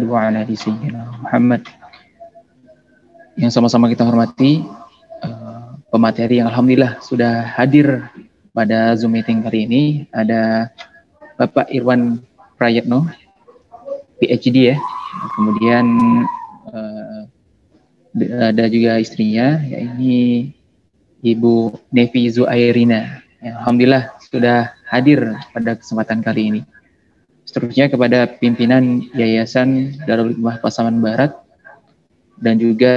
wa ala ali sayyidina Muhammad. Yang sama-sama kita hormati pemateri yang alhamdulillah sudah hadir pada Zoom meeting kali ini. Ada Bapak Irwan Prayetno, PhD ya. Kemudian ada juga istrinya, yaitu Ibu Nevi Zuairina. Alhamdulillah sudah hadir pada kesempatan kali ini. Seterusnya kepada pimpinan Yayasan Darul Hikmah Pasaman Barat, dan juga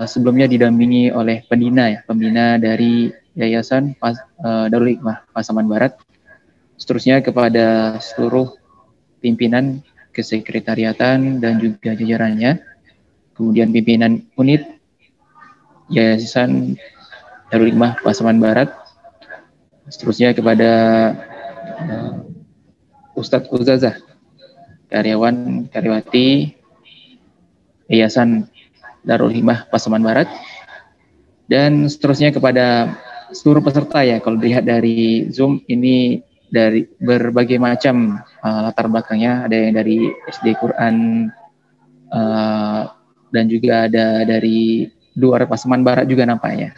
sebelumnya didampingi oleh pembina dari Yayasan Darul Hikmah Pasaman Barat. Seterusnya kepada seluruh pimpinan kesekretariatan dan juga jajarannya, kemudian pimpinan unit Yayasan Darul Hikmah Pasaman Barat, seterusnya kepada Ustadz Uzazah, karyawati Yayasan Darul Hikmah Pasaman Barat, dan seterusnya kepada seluruh peserta ya. Kalau dilihat dari Zoom ini dari berbagai macam latar belakangnya, ada yang dari SD Quran dan juga ada dari luar Pasaman Barat juga nampaknya.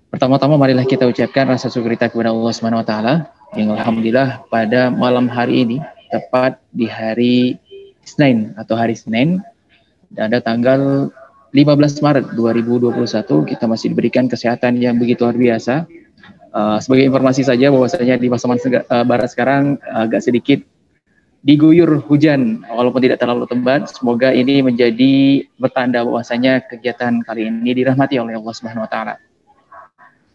Pertama-tama marilah kita ucapkan rasa syukur kita kepada Allah Subhanahu wa taala yang alhamdulillah pada malam hari ini, tepat di hari Senin atau hari Senin, ada tanggal 15 Maret 2021, kita masih diberikan kesehatan yang begitu luar biasa. Sebagai informasi saja bahwasanya di Pasaman Barat sekarang agak sedikit diguyur hujan walaupun tidak terlalu lebat. Semoga ini menjadi pertanda bahwasanya kegiatan kali ini dirahmati oleh Allah Subhanahu wa taala.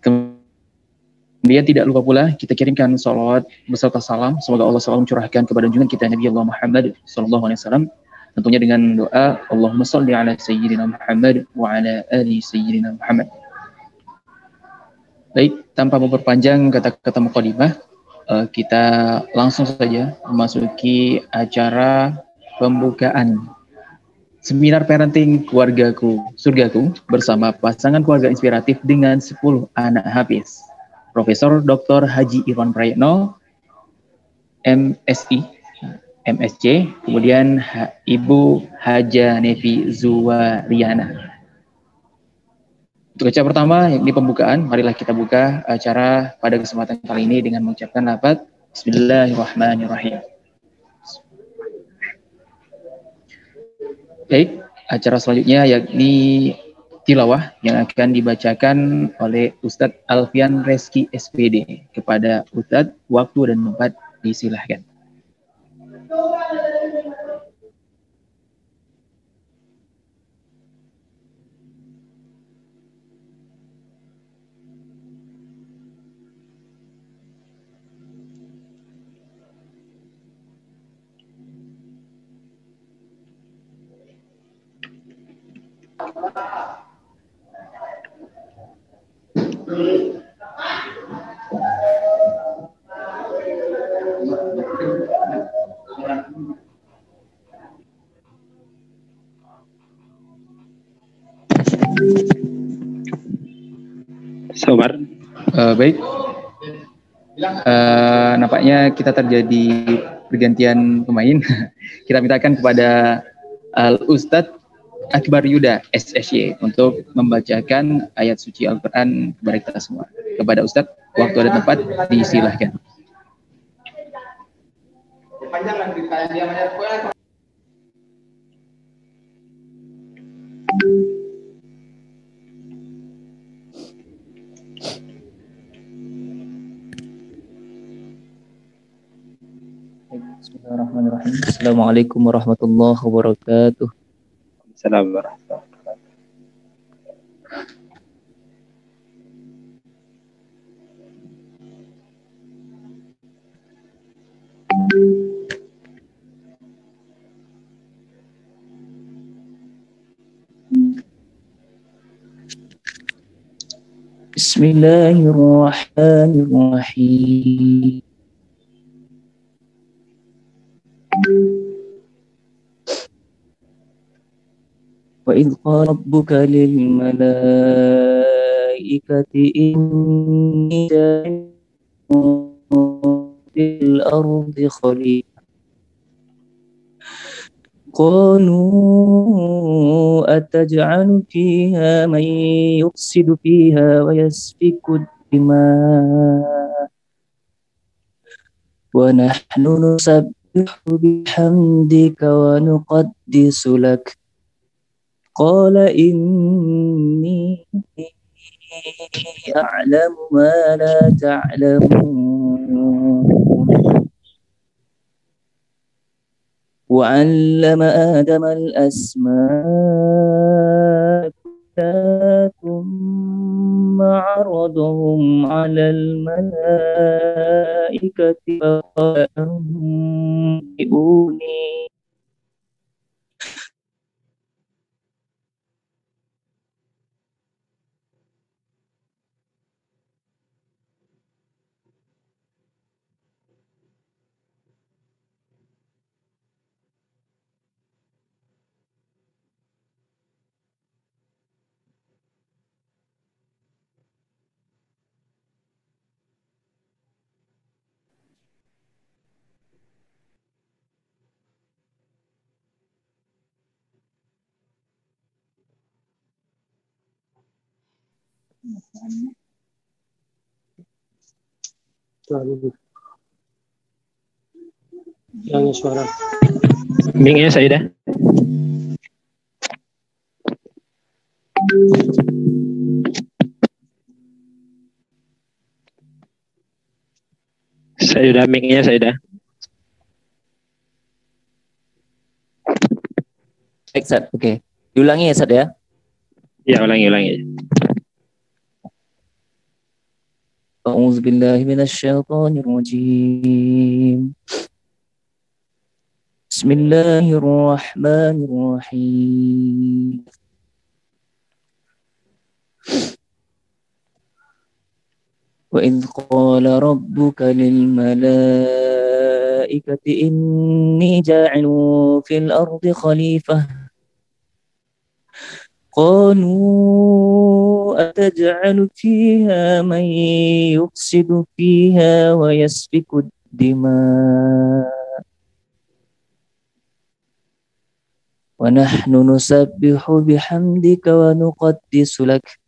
Kemudian tidak lupa pula kita kirimkan salawat beserta salam, semoga Allah selalu mencurahkan kepada junjungan kita Nabi Allah Muhammad sallallahu alaihi wasallam, tentunya dengan doa Allahumma shalli ala sayyidina Muhammad wa ala ali sayyidina Muhammad. Baik, tanpa memperpanjang kata-kata mukadimah, kita langsung saja memasuki acara pembukaan Seminar Parenting Keluargaku Surgaku bersama pasangan keluarga inspiratif dengan 10 anak hafiz. Profesor Dr. Haji Irwan Prayetno, MSI, MSc, kemudian Ibu Haja Nevi Zuwariana. Untuk acara pertama, yang di pembukaan, marilah kita buka acara pada kesempatan kali ini dengan mengucapkan lafaz Bismillahirrahmanirrahim. Baik, acara selanjutnya yakni tilawah yang akan dibacakan oleh Ustadz Alfian Reski SPD. Kepada Ustadz, waktu dan tempat disilahkan. Sabar. Baik. Nampaknya kita terjadi pergantian pemain. Kita mintakan kepada Ustadz Akbar Yuda SSY untuk membacakan ayat suci Al-Quran kepada kita semua. Kepada Ustadz, waktu dan tempat disilahkan. Bismillahirrahmanirrahim. Assalamualaikum warahmatullahi wabarakatuh. Assalamualaikum warahmatullahi wabarakatuh. Bismillahirrahmanirrahim. Wa idh qala rabbuka lil malaikati inni ja'ilun fil ardi khalifah قالوا أتجعل فيها من يفسد فيها ويسفك الدماء ونحن نسبح بحمدك ونقدس لك قال إني أعلم ما لا تعلمون وعلم آدم الأسماء كلها ثم عرضهم على الملائكة فقال أنبئوني Yang suara. Mic-nya Saidah. Saidah, mic-nya Saidah. Baik, Sat. Oke. Diulangi ya, Sat ya. Ya, ulangi. أعوذ بالله من الشيطان الرجيم بسم الله الرحمن الرحيم وإذ قال ربك للملائكة إني جاعل في الأرض خليفة قالوا أتجعل فيها من يفسد فيها ويسفك الدماء ونحن نسبح بحمدك ونقدس لك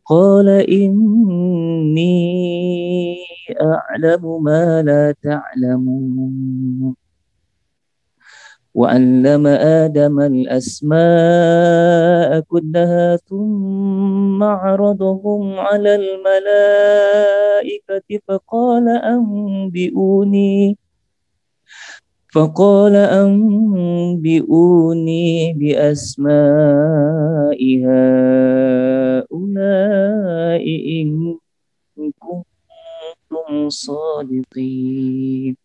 قال إني أعلم ما لا تعلمون وعلم آدم الأسماء كلها ثم عرضهم على الملائكة فقال أنبئوني بأسماء هؤلاء إن كنتم صادقين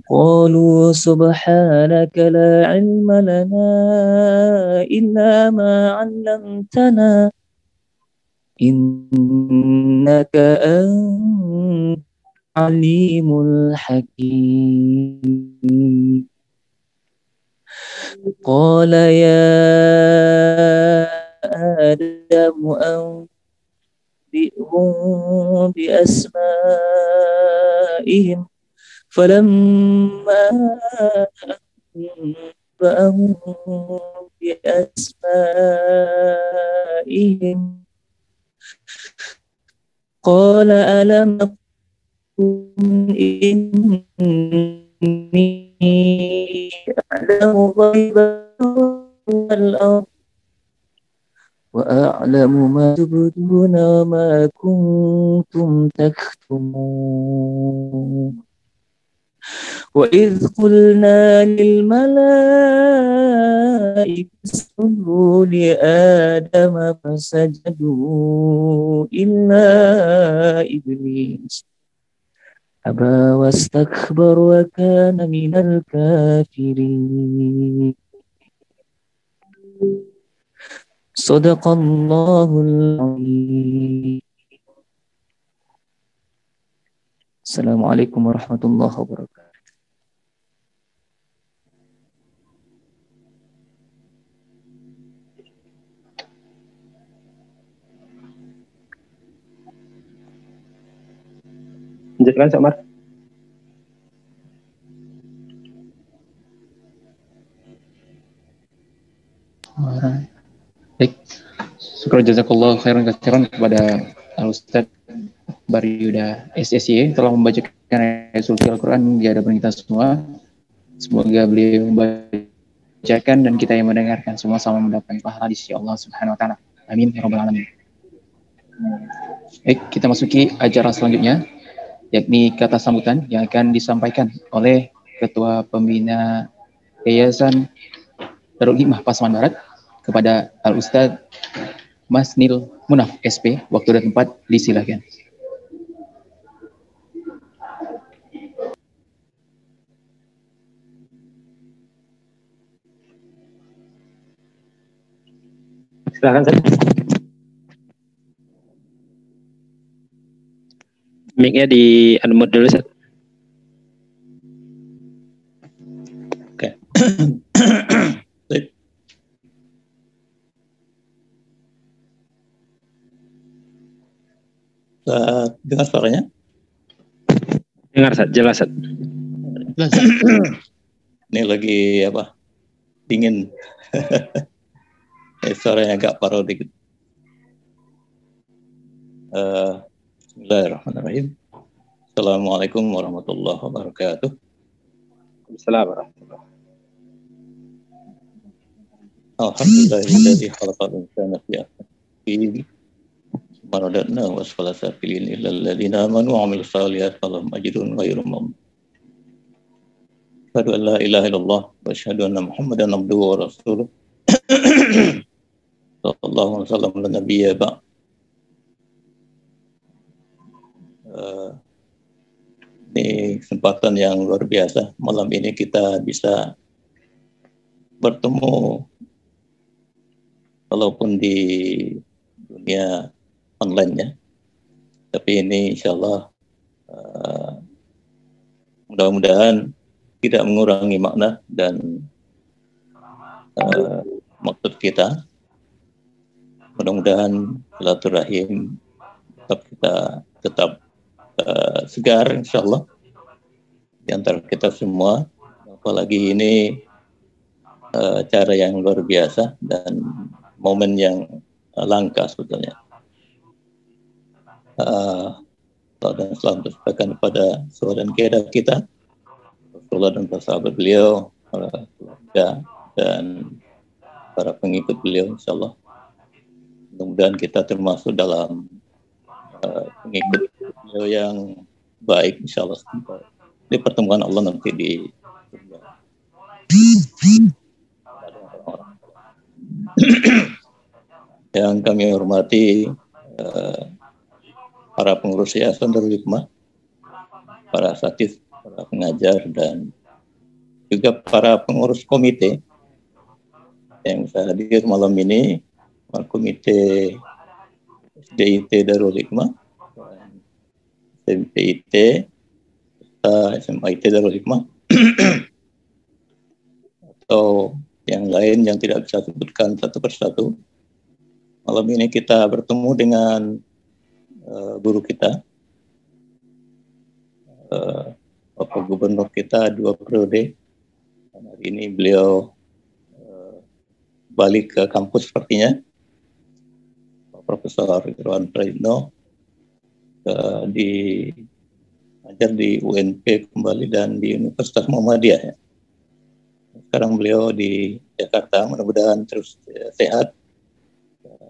قالوا سبحانك لا علم لنا إلا ما علمتنا إنك أنت العليم الحكيم قال يا آدم أنبئهم بأسمائهم فلما أنبأهم بأسمائهم قال ألم أقل إني أعلم غيب الأرض وأعلم ما تبدون وما كنتم تكتمون وإذ قلنا للملائكة اسجدوا لآدم فسجدوا إلا إبليس أبى واستكبر وكان من الكافرين صدق الله العظيم. السلام عليكم ورحمة الله وبركاته. Lanjutkan, Sok Mar. Baik, syukur jazakallah khairan katsiran kepada Al-Ustaz Baryuda SSY telah membacakan ayat suci Al-Quran di hadapan kita semua. Semoga beliau membacakan dan kita yang mendengarkan semua sama mendapatkan pahala di sisi Allah Subhanahu wa taala. Amin ya rabbal alamin. Baik, kita masuki acara selanjutnya, yakni kata sambutan yang akan disampaikan oleh Ketua Pembina Yayasan Darul Hikmah Pasaman Barat kepada Al-Ustaz Mas Nil Munaf SP. Waktu dan tempat disilakan. Silakan Ustaz. Mic-nya di unmute dulu Ustaz. Oke. Dengar suaranya? Dengar Ustaz, jelas Ustaz. Ini lagi apa? Dingin. Suaranya agak parau dikit. Bismillahirrahmanirrahim. Assalamualaikum warahmatullahi wabarakatuh. Assalamualaikum. Alhamdulillahilladzi khalaqal insana fi ahsani maradna wa asfala safilin illal ladzina amanu wa amilus solihati falahum ajrun ghairu mamnun. Asyhadu an la ilaha illallah wa asyhadu anna Muhammadan abduhu wa rasuluh. Sallallahu alaihi wasallam ala nabiyya ba'. Ini kesempatan yang luar biasa. Malam ini kita bisa bertemu walaupun di dunia online ya. Tapi ini insya Allah mudah-mudahan tidak mengurangi makna dan maksud kita. Mudah-mudahan silaturahim tetap segar insya Allah di antara kita semua. Apalagi ini cara yang luar biasa dan momen yang langka sebetulnya. Salam dan salam tersampaikan kepada saudara dan saudara kita, Rasulullah dan para sahabat beliau, para keluarga dan para pengikut beliau insya Allah. Mudah-mudahan kita termasuk dalam pengikut beliau yang baik insya Allah. Di pertemuan Allah nanti di surga. Yang kami hormati para pengurus Yayasan Darul Hikmah, para asatidz, para pengajar, dan juga para pengurus komite yang bisa hadir malam ini, komite SDIT Darul Hikmah, SMPIT, SMIT Darul Hikmah, atau yang lain yang tidak bisa sebutkan satu persatu. Malam ini kita bertemu dengan guru kita, Bapak Gubernur kita 2 periode. Hari ini beliau balik ke kampus sepertinya, Profesor Irwan Praitno, ajar di UNP kembali dan di Universitas Muhammadiyah ya. Sekarang beliau di Jakarta, mudah-mudahan terus sehat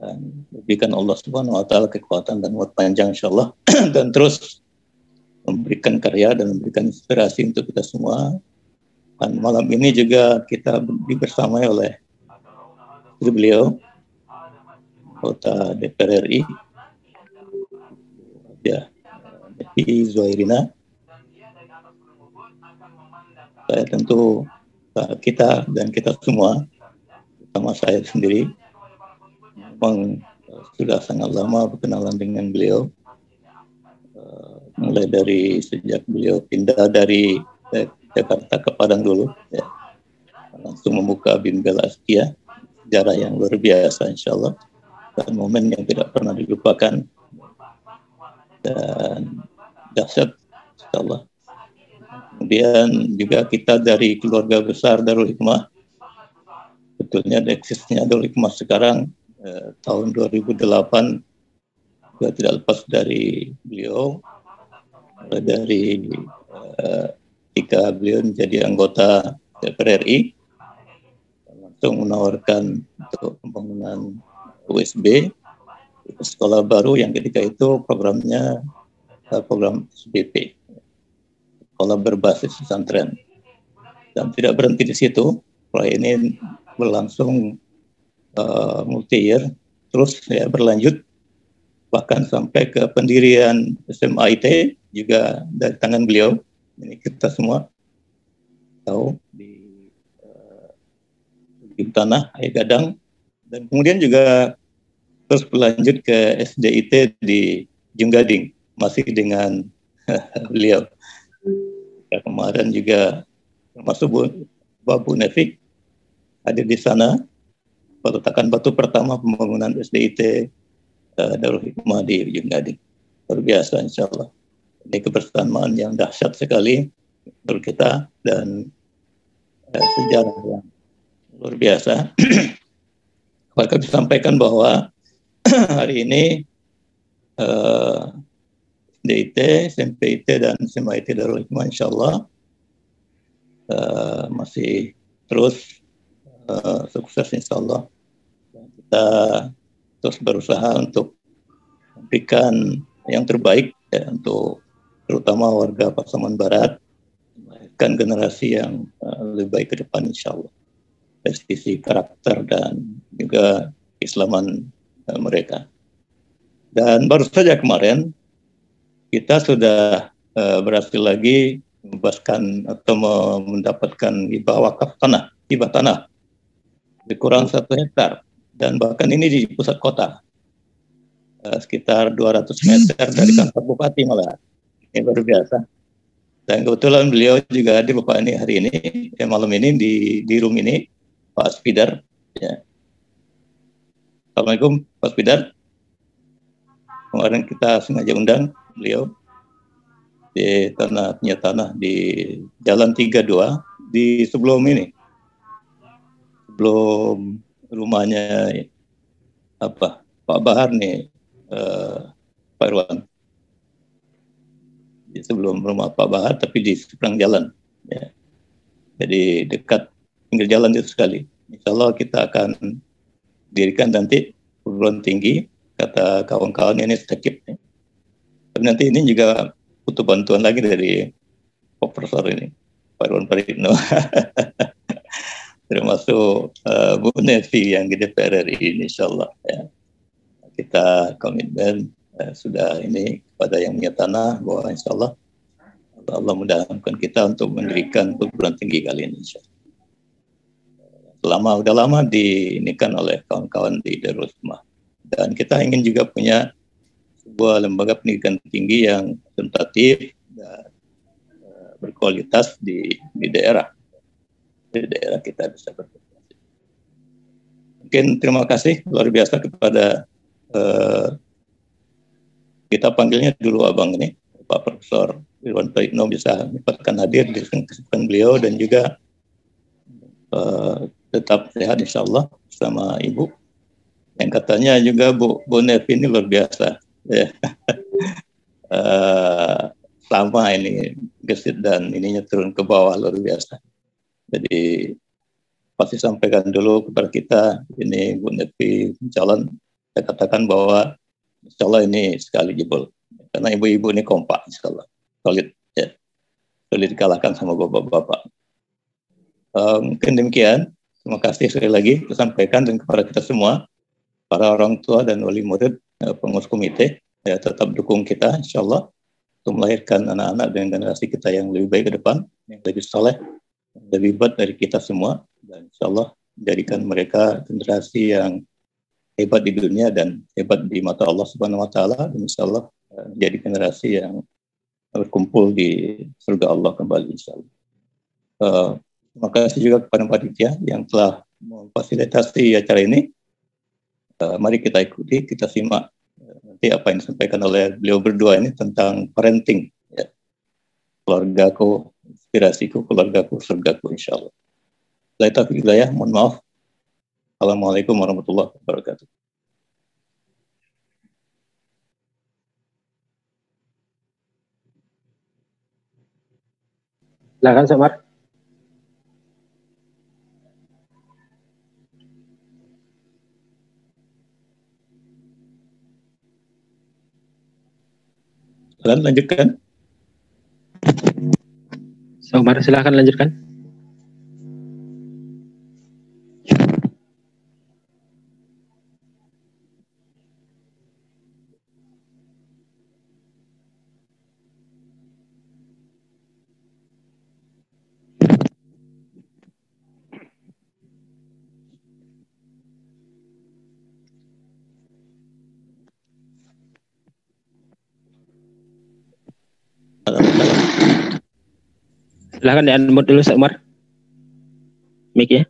dan berikan Allah Subhanahu wa taala kekuatan dan umur panjang insyaallah dan terus memberikan karya dan memberikan inspirasi untuk kita semua. Dan malam ini juga kita dibersamai oleh beliau, anggota DPR RI, ya, Neti Zuhairina. Saya tentu kita dan kita semua, terutama saya sendiri, memang sudah sangat lama berkenalan dengan beliau, mulai dari sejak beliau pindah dari Jakarta ke Padang dulu, ya, langsung membuka Bimbel Askia, sejarah yang luar biasa insya Allah, dan momen yang tidak pernah dilupakan dan dahsyat insya Allah. Kemudian juga kita dari keluarga besar Darul Hikmah, Sebetulnya eksisnya Darul Hikmah sekarang tahun 2008 juga tidak lepas dari beliau, mulai dari ketika beliau menjadi anggota DPR RI, langsung menawarkan untuk pembangunan USB, sekolah baru yang ketika itu programnya program SBP, sekolah berbasis pesantren. Dan tidak berhenti di situ, proyek ini berlangsung multi-year, terus ya berlanjut, bahkan sampai ke pendirian SMA IT juga dari tangan beliau. Ini kita semua tahu di Tanah, Air Gadang, dan kemudian juga terus berlanjut ke SDIT di Junggading, masih dengan beliau. Ya, kemarin juga termasuk Bu Nefik hadir di sana, peletakan batu pertama pembangunan SDIT Darul Hikmah di Junggading. Luar biasa, insya Allah. Ini kebersamaan yang dahsyat sekali untuk kita dan sejarah yang luar biasa. Maka disampaikan bahwa hari ini SDIT, SMP IT, dan SMA IT Darul Hikmah insya Allah masih terus sukses insya Allah. Kita terus berusaha untuk memberikan yang terbaik ya, untuk terutama warga Pasaman Barat, melahirkan generasi yang lebih baik ke depan insya Allah, dari sisi karakter dan juga keislaman mereka. Dan baru saja kemarin kita sudah berhasil lagi membebaskan atau mendapatkan hibah tanah lebih kurang 1 hektar, dan bahkan ini di pusat kota, sekitar 200 meter dari kantor bupati malah. Ini luar biasa. Dan kebetulan beliau juga hadir Bapak ini hari ini, malam ini di room ini, Pak Spidar. Ya. Assalamualaikum Pak Spidar. Kemarin kita sengaja undang beliau di tanah di Jalan 32 di sebelum rumahnya Pak Bahar nih, Pak Irwan. Di sebelum rumah Pak Bahar, tapi di seberang jalan. Ya. Jadi dekat pinggir jalan itu sekali. Insya Allah kita akan dirikan nanti perguruan tinggi, kata kawan-kawan ini sakit. Ya. Tapi nanti ini juga butuh bantuan lagi dari Profesor ini, Pak Irwan Paridno. Termasuk Bu Nevi yang di DPR RI, insya Allah. Ya. Kita komitmen sudah ini kepada yang punya tanah, bahwa insya Allah Allah mudahkan kita untuk mendirikan perguruan tinggi kali ini. Insya Allah. Udah lama diinikan oleh kawan-kawan di Darul Hikmah. Dan kita ingin juga punya sebuah lembaga pendidikan tinggi yang representatif dan berkualitas di daerah. Di daerah kita bisa berprestasi. Mungkin terima kasih luar biasa kepada kita panggilnya dulu abang ini, Pak Profesor Irwan Paridno, bisa menyempatkan hadir di kesempatan beliau dan juga tetap sehat insya Allah bersama Ibu. Yang katanya juga Bu Nevi ini luar biasa. Ya. Sama ini gesit dan ininya turun ke bawah luar biasa. Jadi pasti sampaikan dulu kepada kita, ini Bu Nevi calon, saya katakan bahwa insya Allah ini sekali jebol. Karena ibu-ibu ini kompak insya Allah. Solid, ya. Solid dikalahkan sama bapak-bapak. Mungkin demikian. Terima kasih sekali lagi disampaikan dan kepada kita semua, para orang tua dan wali murid, pengurus komite, ya, tetap dukung kita insya Allah untuk melahirkan anak-anak dan generasi kita yang lebih baik ke depan, yang lebih soleh, yang lebih hebat dari kita semua, dan insya Allah menjadikan mereka generasi yang hebat di dunia dan hebat di mata Allah Subhanahu Wa Taala, dan insya Allah menjadi generasi yang berkumpul di surga Allah kembali insya Allah. Terima kasih juga kepada panitia yang telah memfasilitasi acara ini. Mari kita ikuti, kita simak nanti apa yang disampaikan oleh beliau berdua ini tentang parenting. Ya. Keluargaku, inspirasiku, keluargaku, surgaku insya Allah. Mohon maaf Assalamualaikum warahmatullahi wabarakatuh. Silakan Samar. Lanjutkan. Samar, silakan lanjutkan. Silakan di-unmute dulu Samar. Mic-nya.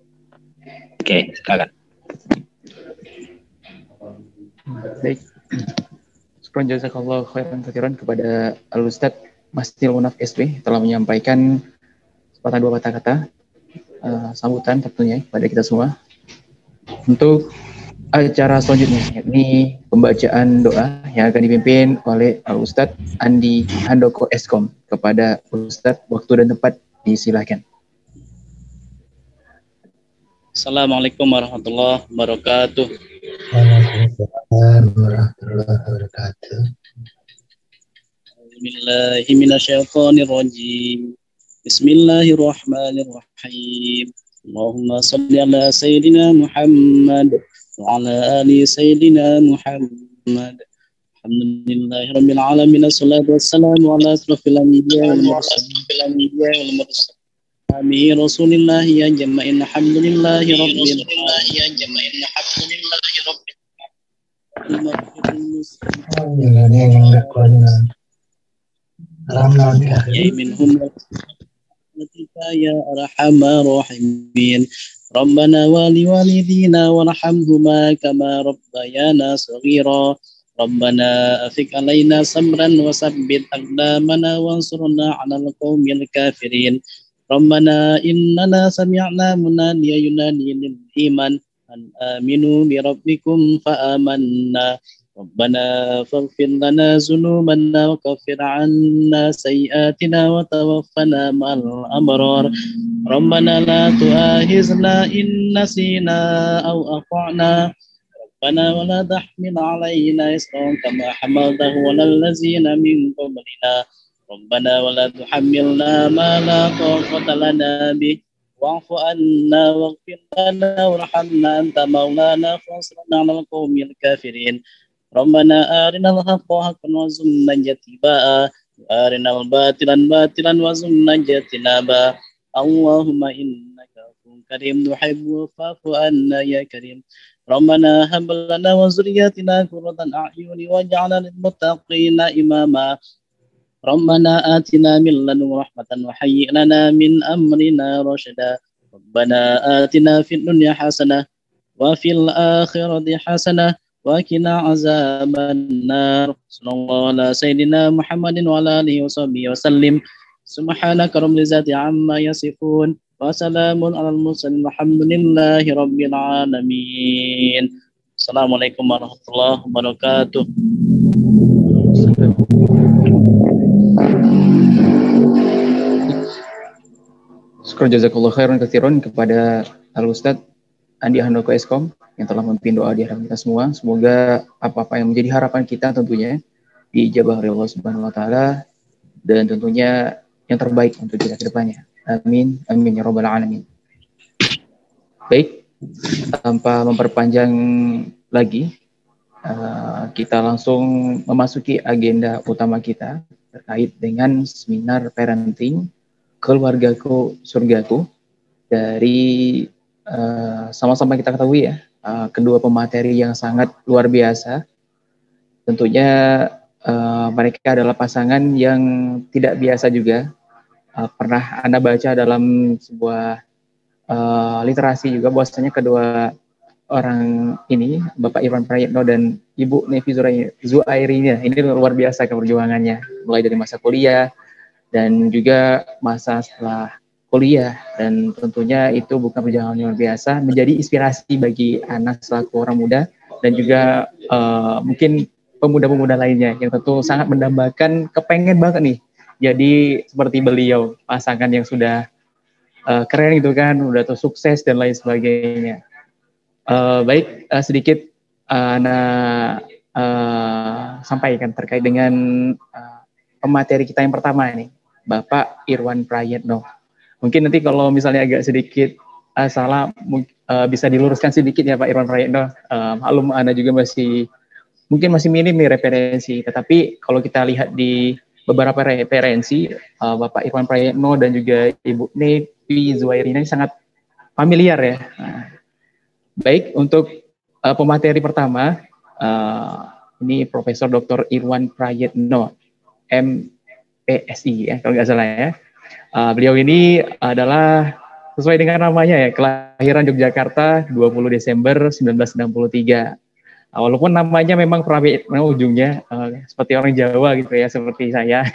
Oke, silakan. Baik. Syukran jazakallahu khairan katsiran kepada Al-Ustaz Mastil Munaf SP telah menyampaikan sepatah dua kata-kata sambutan tentunya kepada kita semua. Untuk acara selanjutnya, yakni pembacaan doa yang akan dipimpin oleh Al-Ustaz Andi Handoko Eskom. Kepada Ustaz, waktu dan tempat disilahkan. Assalamualaikum warahmatullahi wabarakatuh. Waalaikumsalam warahmatullahi wabarakatuh. Bismillahirrahmanirrahim. Bismillahirrahmanirrahim. Allahumma salli ala Sayyidina Muhammad wa ala ali Sayyidina Muhammad. Alhamdulillahi Rabbil Alamin. Assalatu wassalamu ala asrafil anbiya wal mursalin. Amin. Rasulillah ya jama'in. Alhamdulillahi Rabbil ya arhamar rahimin. Rabbana wali walidina warhamhuma kama rabbayana saghira. Rabbana afik alaina samran wa sabbit aqdamana wansurna 'alal qaumil kafirin. Rabbana innana sami'na munadiyan yunadi lil iman an aminu bi rabbikum fa amanna. Rabbana faghfir lana dzunubana wa kaffir 'anna sayyi'atina wa tawaffana ma'al abrar. Rabbana la tu'akhizna in nasina aw akhtana. Rabbana wa la tahmil 'alaina isran kama hamaltahu 'alal ladzina min qablina. Rabbana wa la tuhammilna ma la taqata lana bih. Wa'fu anna waghfir lana warhamna anta maulana fansurna 'alal qaumil kafirin. Rabbana arinal haqqa haqqan warzuqna ittiba'ah wa arinal batilan batilan warzuqna ijtinaba. Allahumma innaka afuwwun karim tuhibbul 'afwa anna ya karim. Rabbana hab lana wa dzurriyyatina qurratan a'yuni waj'alna lil muttaqina imama. Rabbana atina min ladunka rahmatan wa hayyi' lana min amrina rasyada. Rabbana atina fid dunya hasanah wa fil akhirati hasanah wa qina azabannar. Sallallahu ala sayyidina Muhammadin wa ala alihi washabbihi wasallim. Subhanaka rabbil izzati amma yasifun wa salamun alal mursalin walhamdulillahi rabbil alamin. Assalamualaikum warahmatullahi wabarakatuh. Syukran jazakallahu khairan katsiran kepada Al-Ustaz Andi Handoko Eskom yang telah memimpin doa di hadapan kita semua. Semoga apa-apa yang menjadi harapan kita tentunya diijabah oleh Allah Subhanahu wa taala dan tentunya yang terbaik untuk kita ke depannya. Amin. Amin ya rabbal alamin. Baik, tanpa memperpanjang lagi, kita langsung memasuki agenda utama kita terkait dengan seminar parenting Keluargaku Surgaku dari sama-sama kita ketahui ya, kedua pemateri yang sangat luar biasa. Tentunya mereka adalah pasangan yang tidak biasa juga. Pernah Anda baca dalam sebuah literasi juga bahwasanya kedua orang ini, Bapak Irwan Prayitno dan Ibu Nevi Zuairinya, ini luar biasa keperjuangannya, mulai dari masa kuliah dan juga masa setelah kuliah, dan tentunya itu bukan perjalanan yang luar biasa, menjadi inspirasi bagi anak selaku orang muda dan juga mungkin pemuda-pemuda lainnya yang tentu sangat mendambakan kepengen banget nih jadi seperti beliau, pasangan yang sudah keren gitu kan, udah tuh sukses dan lain sebagainya. Baik, sedikit Ana sampaikan terkait dengan pemateri kita yang pertama ini, Bapak Irwan Prayetno. Mungkin nanti kalau misalnya agak sedikit salah, bisa diluruskan sedikit ya Pak Irwan Prayetno. Maklum Ana juga mungkin masih minim nih referensi, tetapi kalau kita lihat di beberapa referensi, Bapak Irwan Prayetno dan juga Ibu Nevi Zuwairina ini sangat familiar ya. Nah, baik, untuk pemateri pertama, ini Profesor Dr. Irwan Prayetno, MPSI ya, kalau nggak salah ya. Beliau ini adalah sesuai dengan namanya ya, kelahiran Yogyakarta 20 Desember 1963. Walaupun namanya memang Prayetno ujungnya seperti orang Jawa gitu ya, seperti saya,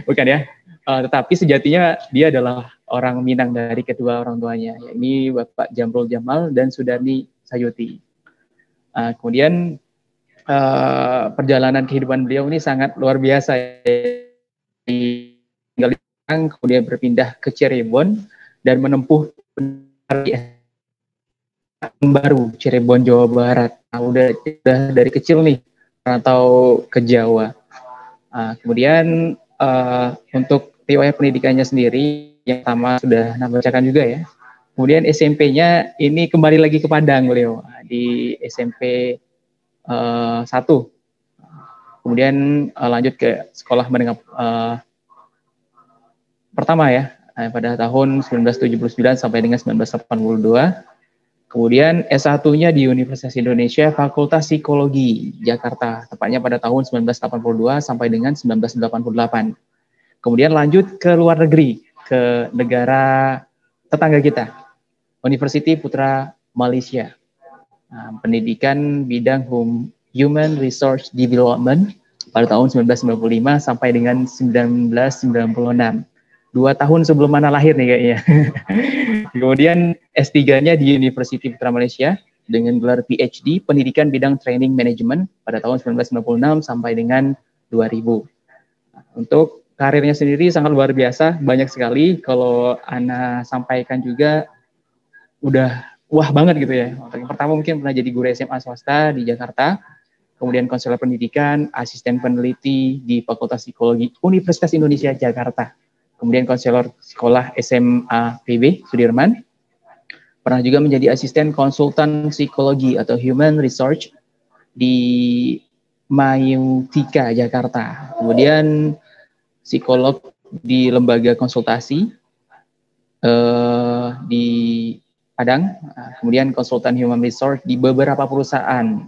bukan ya. Tetapi sejatinya dia adalah orang Minang dari kedua orang tuanya, yakni Bapak Jamrul Jamal dan Sudarni Sayuti. Kemudian perjalanan kehidupan beliau ini sangat luar biasa. Kemudian berpindah ke Cirebon dan menempuh baru Cirebon, Jawa Barat. Nah, udah dari kecil nih atau ke Jawa. Kemudian untuk riwayat pendidikannya sendiri yang pertama sudah bacakan juga ya. Kemudian SMP-nya ini kembali lagi ke Padang beliau di SMP 1. Kemudian lanjut ke sekolah menengah pertama ya pada tahun 1979 sampai dengan 1982. Kemudian S1-nya di Universitas Indonesia Fakultas Psikologi Jakarta, tepatnya pada tahun 1982 sampai dengan 1988. Kemudian lanjut ke luar negeri, ke negara tetangga kita, University Putra Malaysia. Pendidikan bidang Human Resource Development pada tahun 1995 sampai dengan 1996. 2 tahun sebelum Ana lahir nih kayaknya. Kemudian S3-nya di University Putra Malaysia dengan gelar PhD Pendidikan Bidang Training Management pada tahun 1996 sampai dengan 2000. Untuk karirnya sendiri sangat luar biasa, banyak sekali. Kalau Ana sampaikan juga udah wah banget gitu ya. Yang pertama mungkin pernah jadi guru SMA swasta di Jakarta, kemudian konselor pendidikan, asisten peneliti di Fakultas Psikologi Universitas Indonesia Jakarta. Kemudian konselor sekolah SMA PB Sudirman, pernah juga menjadi asisten konsultan psikologi atau human research di Mayutika Jakarta. Kemudian psikolog di lembaga konsultasi di Padang, kemudian konsultan human resource di beberapa perusahaan.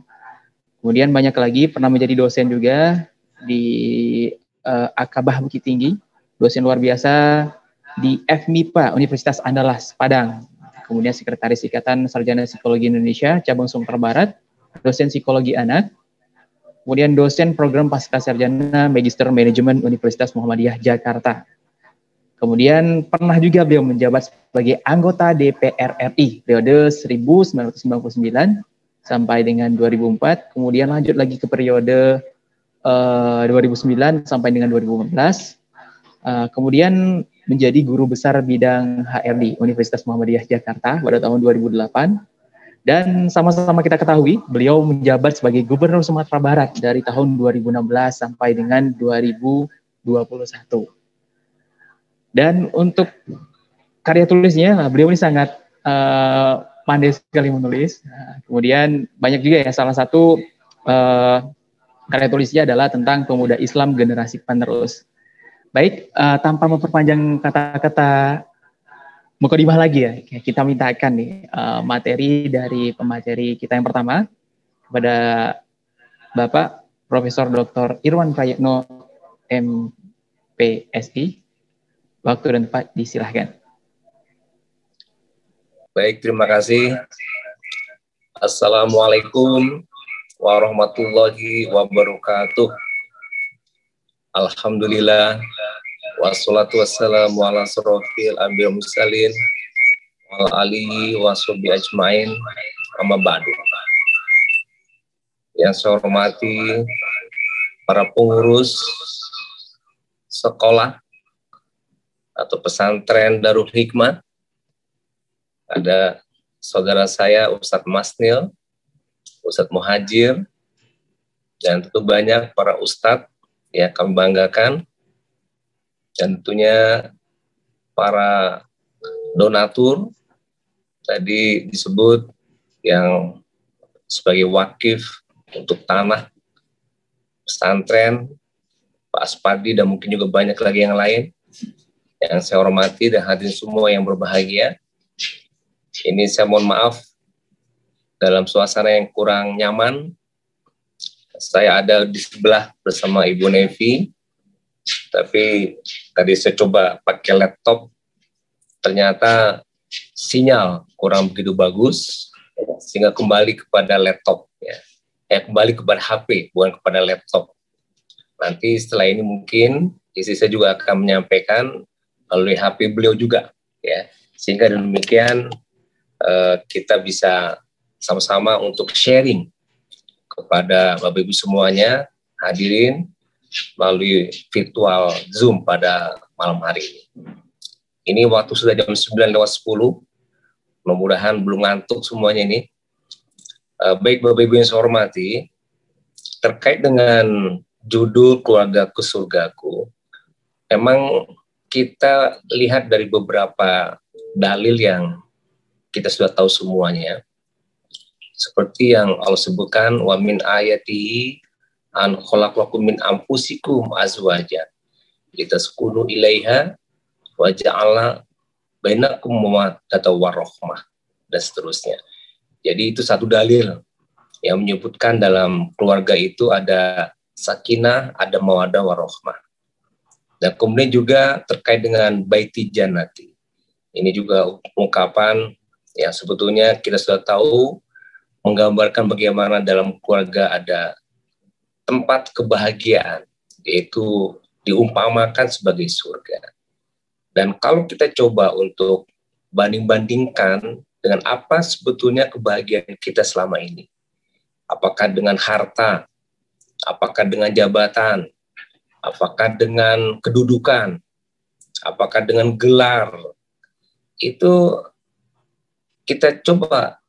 Kemudian banyak lagi, pernah menjadi dosen juga di Akabah Bukit Tinggi, dosen luar biasa di FMIPA Universitas Andalas Padang, kemudian sekretaris Ikatan Sarjana Psikologi Indonesia cabang Sumatera Barat, dosen psikologi anak, kemudian dosen program pasca sarjana Magister Manajemen Universitas Muhammadiyah Jakarta. Kemudian pernah juga beliau menjabat sebagai anggota DPR RI periode 1999 sampai dengan 2004, kemudian lanjut lagi ke periode 2009 sampai dengan 2015. Kemudian menjadi guru besar bidang HRD Universitas Muhammadiyah Jakarta pada tahun 2008. Dan sama-sama kita ketahui, beliau menjabat sebagai Gubernur Sumatera Barat dari tahun 2016 sampai dengan 2021. Dan untuk karya tulisnya, beliau ini sangat pandai sekali menulis. Kemudian banyak juga ya, salah satu karya tulisnya adalah tentang pemuda Islam generasi penerus. Baik, tanpa memperpanjang kata-kata mukadimah lagi ya, kita mintakan nih materi dari pemateri kita yang pertama kepada Bapak Profesor Dr. Irwan Prayetno MPSI. Waktu dan tempat disilahkan. Baik, terima kasih. Assalamualaikum warahmatullahi wabarakatuh. Alhamdulillah, Wassalatu wassalamu ala asrofil anbiya mursalin wa ala alihi wa sahbihi ajmain. Amma ba'du. Yang saya hormati para pengurus sekolah atau pesantren Darul Hikmah, ada saudara saya Ustadz Masnil, Ustadz Muhajir, dan tentu banyak para ustadz yang kami banggakan, dan tentunya para donatur tadi disebut yang sebagai wakif untuk tanah pesantren, Pak Aspadi, dan mungkin juga banyak lagi yang lain yang saya hormati dan hadirin semua yang berbahagia. Ini saya mohon maaf dalam suasana yang kurang nyaman. Saya ada di sebelah bersama Ibu Nevi, tapi tadi saya coba pakai laptop, ternyata sinyal kurang begitu bagus, sehingga kembali kepada laptop, kembali kepada HP, bukan kepada laptop. Nanti setelah ini mungkin istri saya juga akan menyampaikan melalui HP beliau juga, ya, sehingga demikian kita bisa sama-sama untuk sharing kepada Bapak Ibu semuanya hadirin melalui virtual Zoom pada malam hari ini. Ini waktu sudah jam 9:10, mudah-mudahan belum ngantuk semuanya ini. Baik Bapak Ibu yang saya hormati, terkait dengan judul Keluargaku Surgaku, memang kita lihat dari beberapa dalil yang kita sudah tahu semuanya, seperti yang Allah sebutkan, wa min ayatihi an khalaqakum min anfusikum azwajan litaskunu ilaiha wa ja'ala bainakum mawaddatan warahmah, dan seterusnya. Jadi itu satu dalil yang menyebutkan dalam keluarga itu ada sakinah, ada mawaddah warahmah. Dan kemudian juga terkait dengan baiti jannati. Ini juga ungkapan yang sebetulnya kita sudah tahu, menggambarkan bagaimana dalam keluarga ada tempat kebahagiaan, yaitu diumpamakan sebagai surga. Dan kalau kita coba untuk banding-bandingkan dengan apa sebetulnya kebahagiaan kita selama ini, apakah dengan harta, apakah dengan jabatan, apakah dengan kedudukan, apakah dengan gelar, itu kita coba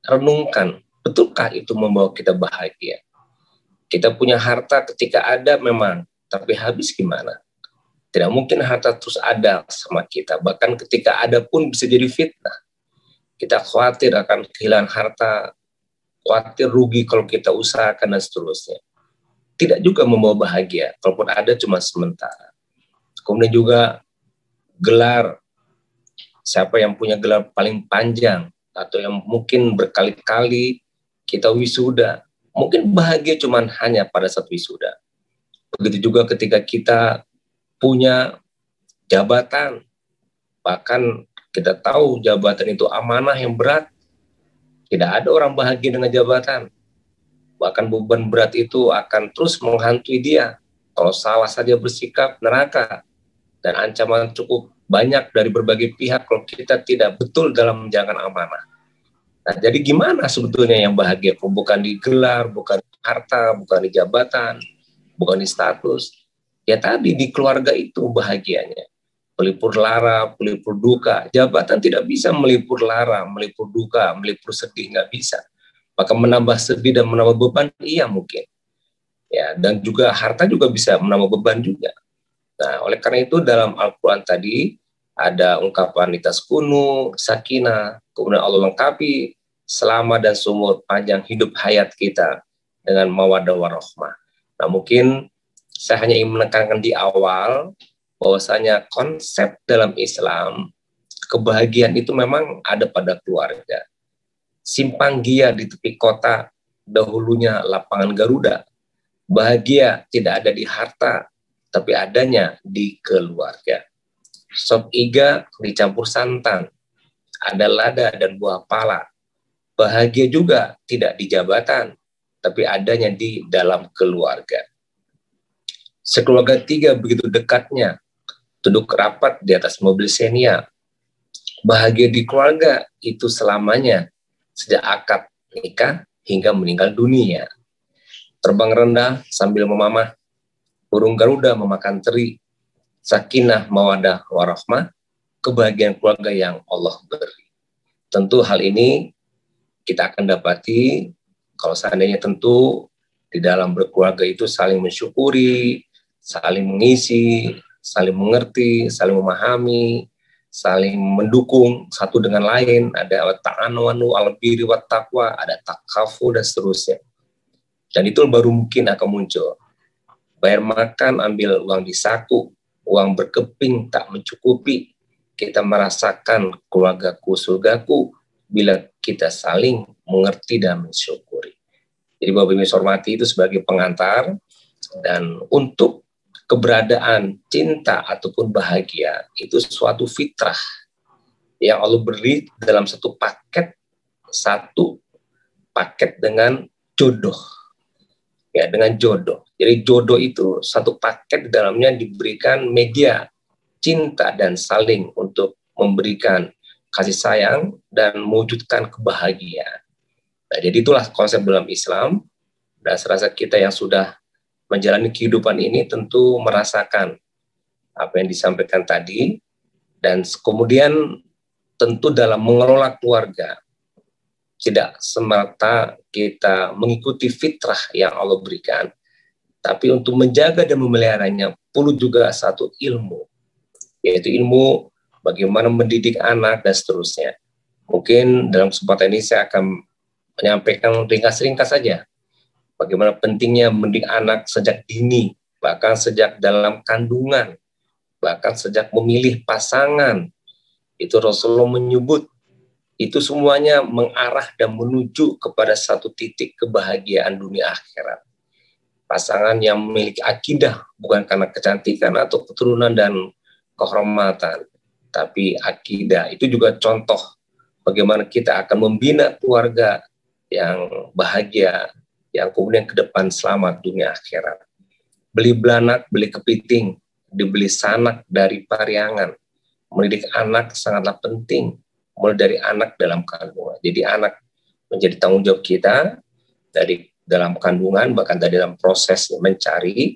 renungkan, betulkah itu membawa kita bahagia? Kita punya harta ketika ada memang, tapi habis gimana? Tidak mungkin harta terus ada sama kita, bahkan ketika ada pun bisa jadi fitnah. Kita khawatir akan kehilangan harta, khawatir rugi kalau kita usahakan dan seterusnya. Tidak juga membawa bahagia, kalaupun ada cuma sementara. Kemudian juga gelar, siapa yang punya gelar paling panjang, atau yang mungkin berkali-kali kita wisuda, mungkin bahagia cuma hanya pada saat wisuda. Begitu juga ketika kita punya jabatan, bahkan kita tahu jabatan itu amanah yang berat. Tidak ada orang bahagia dengan jabatan. Bahkan beban berat itu akan terus menghantui dia. Kalau salah saja bersikap, neraka. Dan ancaman cukup banyak dari berbagai pihak kalau kita tidak betul dalam menjalankan amanah. Nah, jadi gimana sebetulnya yang bahagia? Bukan di gelar, bukan di harta, bukan di jabatan, bukan di status. Ya tadi di keluarga itu bahagianya. Melipur lara, melipur duka. Jabatan tidak bisa melipur lara, melipur duka, melipur sedih, nggak bisa. Maka menambah sedih dan menambah beban, iya mungkin. Ya, dan juga harta juga bisa menambah beban juga. Nah, oleh karena itu dalam Al-Quran tadi ada ungkapan litaskunu, sakinah, kemudian Allah lengkapi selama dan seumur panjang hidup hayat kita dengan mawaddah warahmah. Nah, mungkin saya hanya ingin menekankan di awal bahwasanya konsep dalam Islam kebahagiaan itu memang ada pada keluarga. Simpang Gia di tepi kota, dahulunya lapangan Garuda. Bahagia tidak ada di harta, tapi adanya di keluarga. Sop iga dicampur santan, ada lada dan buah pala. Bahagia juga tidak di jabatan, tapi adanya di dalam keluarga. Sekeluarga tiga begitu dekatnya, duduk rapat di atas mobil Xenia. Bahagia di keluarga itu selamanya, sejak akad nikah hingga meninggal dunia. Terbang rendah sambil memamah, burung Garuda memakan teri, sakinah mawadah warahmah, kebahagiaan keluarga yang Allah beri. Tentu hal ini kita akan dapati kalau seandainya tentu di dalam berkeluarga itu saling mensyukuri, saling mengisi, saling mengerti, saling memahami, saling mendukung satu dengan lain, ada ta'awanu 'alal birri wat taqwa, ada takafu dan seterusnya. Dan itu baru mungkin akan muncul. Bayar makan, ambil uang di saku, uang berkeping tak mencukupi. Kita merasakan keluargaku surgaku bila kita saling mengerti dan mensyukuri. Jadi Bapak Ibu hormati itu sebagai pengantar, dan untuk keberadaan cinta ataupun bahagia itu suatu fitrah yang Allah beri dalam satu paket dengan jodoh, ya, dengan jodoh. Jadi jodoh itu satu paket, di dalamnya diberikan media cinta dan saling untuk memberikan kasih sayang dan mewujudkan kebahagiaan. Nah, jadi itulah konsep dalam Islam, dan serasa kita yang sudah menjalani kehidupan ini tentu merasakan apa yang disampaikan tadi, dan kemudian tentu dalam mengelola keluarga tidak semata kita mengikuti fitrah yang Allah berikan, tapi untuk menjaga dan memeliharanya perlu juga satu ilmu, yaitu ilmu bagaimana mendidik anak dan seterusnya. Mungkin dalam kesempatan ini saya akan menyampaikan ringkas-ringkas saja bagaimana pentingnya mendidik anak sejak dini, bahkan sejak dalam kandungan, bahkan sejak memilih pasangan. Itu Rasulullah menyebut, itu semuanya mengarah dan menuju kepada satu titik kebahagiaan dunia akhirat. Pasangan yang memiliki akidah, bukan karena kecantikan atau keturunan dan kehormatan, tapi akidah. Itu juga contoh bagaimana kita akan membina keluarga yang bahagia, yang kemudian ke depan selamat dunia akhirat. Beli belanak, beli kepiting, dibeli sanak dari pariangan. Mendidik anak sangatlah penting, mulai dari anak dalam kandungan. Jadi anak menjadi tanggung jawab kita dari dalam kandungan, bahkan dari dalam proses mencari,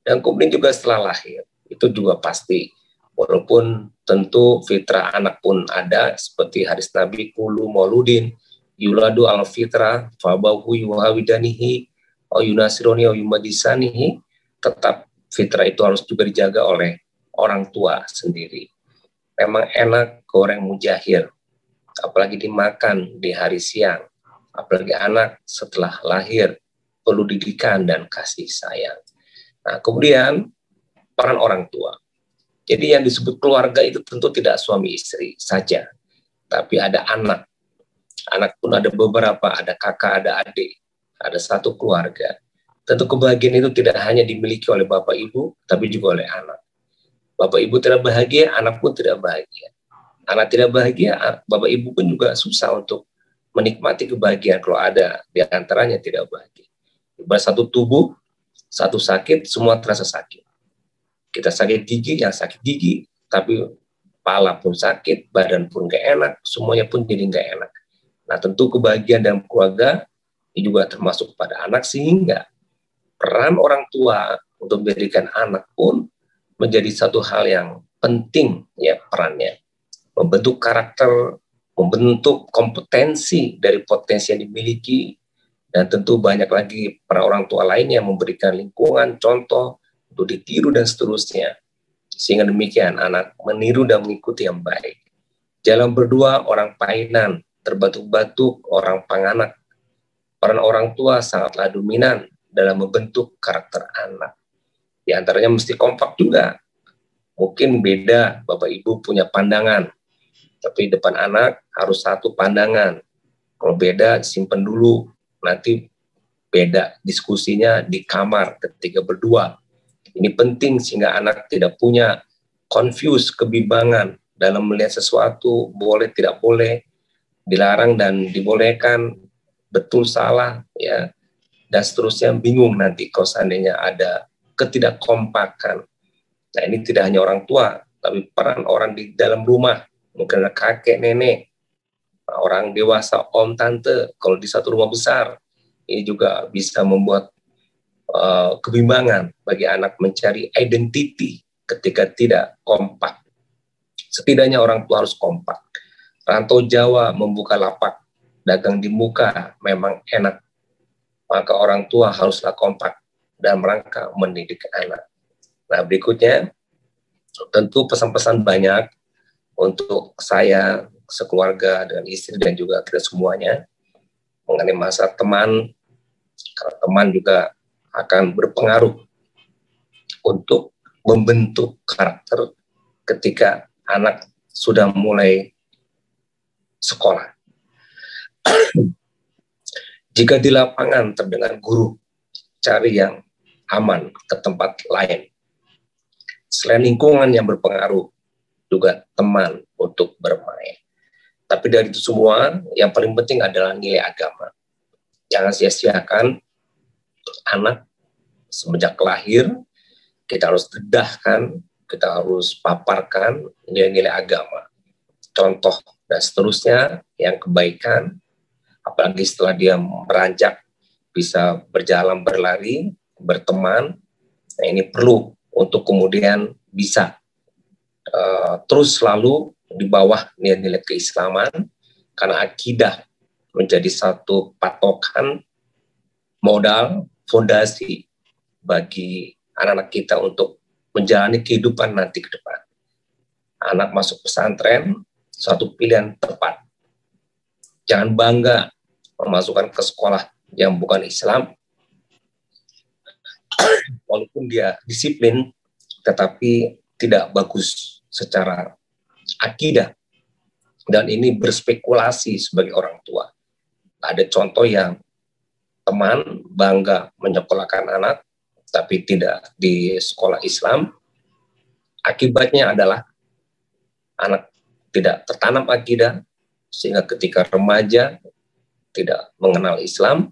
dan kemudian juga setelah lahir. Itu juga pasti. Walaupun tentu fitrah anak pun ada, seperti hadis Nabi, kulu mauludin yuladu al fitrah fabahu yuhawidanihi au yunasironi au yumadisanihi, tetap fitrah itu harus juga dijaga oleh orang tua sendiri. Memang enak goreng mujahir, apalagi dimakan di hari siang, apalagi anak setelah lahir perlu didikan dan kasih sayang. Nah, kemudian peran orang tua. Jadi yang disebut keluarga itu tentu tidak suami istri saja, tapi ada anak. Anak pun ada beberapa, ada kakak, ada adik, ada satu keluarga. Tentu kebahagiaan itu tidak hanya dimiliki oleh bapak ibu, tapi juga oleh anak. Bapak ibu tidak bahagia, anak pun tidak bahagia. Anak tidak bahagia, bapak ibu pun juga susah untuk menikmati kebahagiaan kalau ada di antaranya tidak bahagia. Satu tubuh, satu sakit, semua terasa sakit. Kita sakit gigi, yang sakit gigi, tapi kepala pun sakit, badan pun gak enak, semuanya pun jadi gak enak. Nah, tentu kebahagiaan dalam keluarga ini juga termasuk pada anak, sehingga peran orang tua untuk menjadikan anak pun menjadi satu hal yang penting, ya, perannya. Membentuk karakter, membentuk kompetensi dari potensi yang dimiliki, dan tentu banyak lagi para orang tua lainnya memberikan lingkungan, contoh, untuk ditiru dan seterusnya. Sehingga demikian anak meniru dan mengikuti yang baik. Jalan berdua orang painan, terbatuk-batuk orang panganak. Peran orang tua sangatlah dominan dalam membentuk karakter anak. Di antaranya mesti kompak juga. Mungkin beda, bapak ibu punya pandangan, tapi depan anak harus satu pandangan. Kalau beda, simpen dulu. Nanti beda diskusinya di kamar ketika berdua. Ini penting sehingga anak tidak punya confuse, kebimbangan dalam melihat sesuatu, boleh tidak boleh, dilarang dan dibolehkan, betul salah, ya, dan seterusnya, bingung nanti kalau seandainya ada ketidakkompakan. Nah, ini tidak hanya orang tua, tapi peran orang di dalam rumah, mungkin ada kakek, nenek, orang dewasa, om, tante, kalau di satu rumah besar, ini juga bisa membuat kebimbangan bagi anak mencari identiti ketika tidak kompak. Setidaknya orang tua harus kompak. Rantau Jawa membuka lapak, dagang di muka memang enak. Maka orang tua haruslah kompak dalam rangka mendidik anak. Nah, berikutnya, tentu pesan-pesan banyak untuk saya, sekeluarga, dengan istri, dan juga kita semuanya, mengenai masa teman, karena teman juga akan berpengaruh untuk membentuk karakter ketika anak sudah mulai sekolah. Jika di lapangan terdengar guru, cari yang aman ke tempat lain. Selain lingkungan yang berpengaruh, juga teman untuk bermain. Tapi dari itu semua, yang paling penting adalah nilai agama. Jangan sia-siakan anak semenjak lahir, kita harus dedahkan, kita harus paparkan nilai-nilai agama. Contoh dan seterusnya, yang kebaikan, apalagi setelah dia beranjak, bisa berjalan, berlari, berteman. Nah, ini perlu untuk kemudian bisa terus selalu di bawah nilai-nilai keislaman, karena akidah menjadi satu patokan, modal, fondasi bagi anak-anak kita untuk menjalani kehidupan nanti ke depan. Anak masuk pesantren, suatu pilihan tepat. Jangan bangga memasukkan ke sekolah yang bukan Islam, walaupun dia disiplin, tetapi tidak bagus secara akidah. Dan ini berspekulasi sebagai orang tua. Ada contoh yang teman bangga menyekolahkan anak, tapi tidak di sekolah Islam. Akibatnya adalah anak tidak tertanam akidah, sehingga ketika remaja tidak mengenal Islam,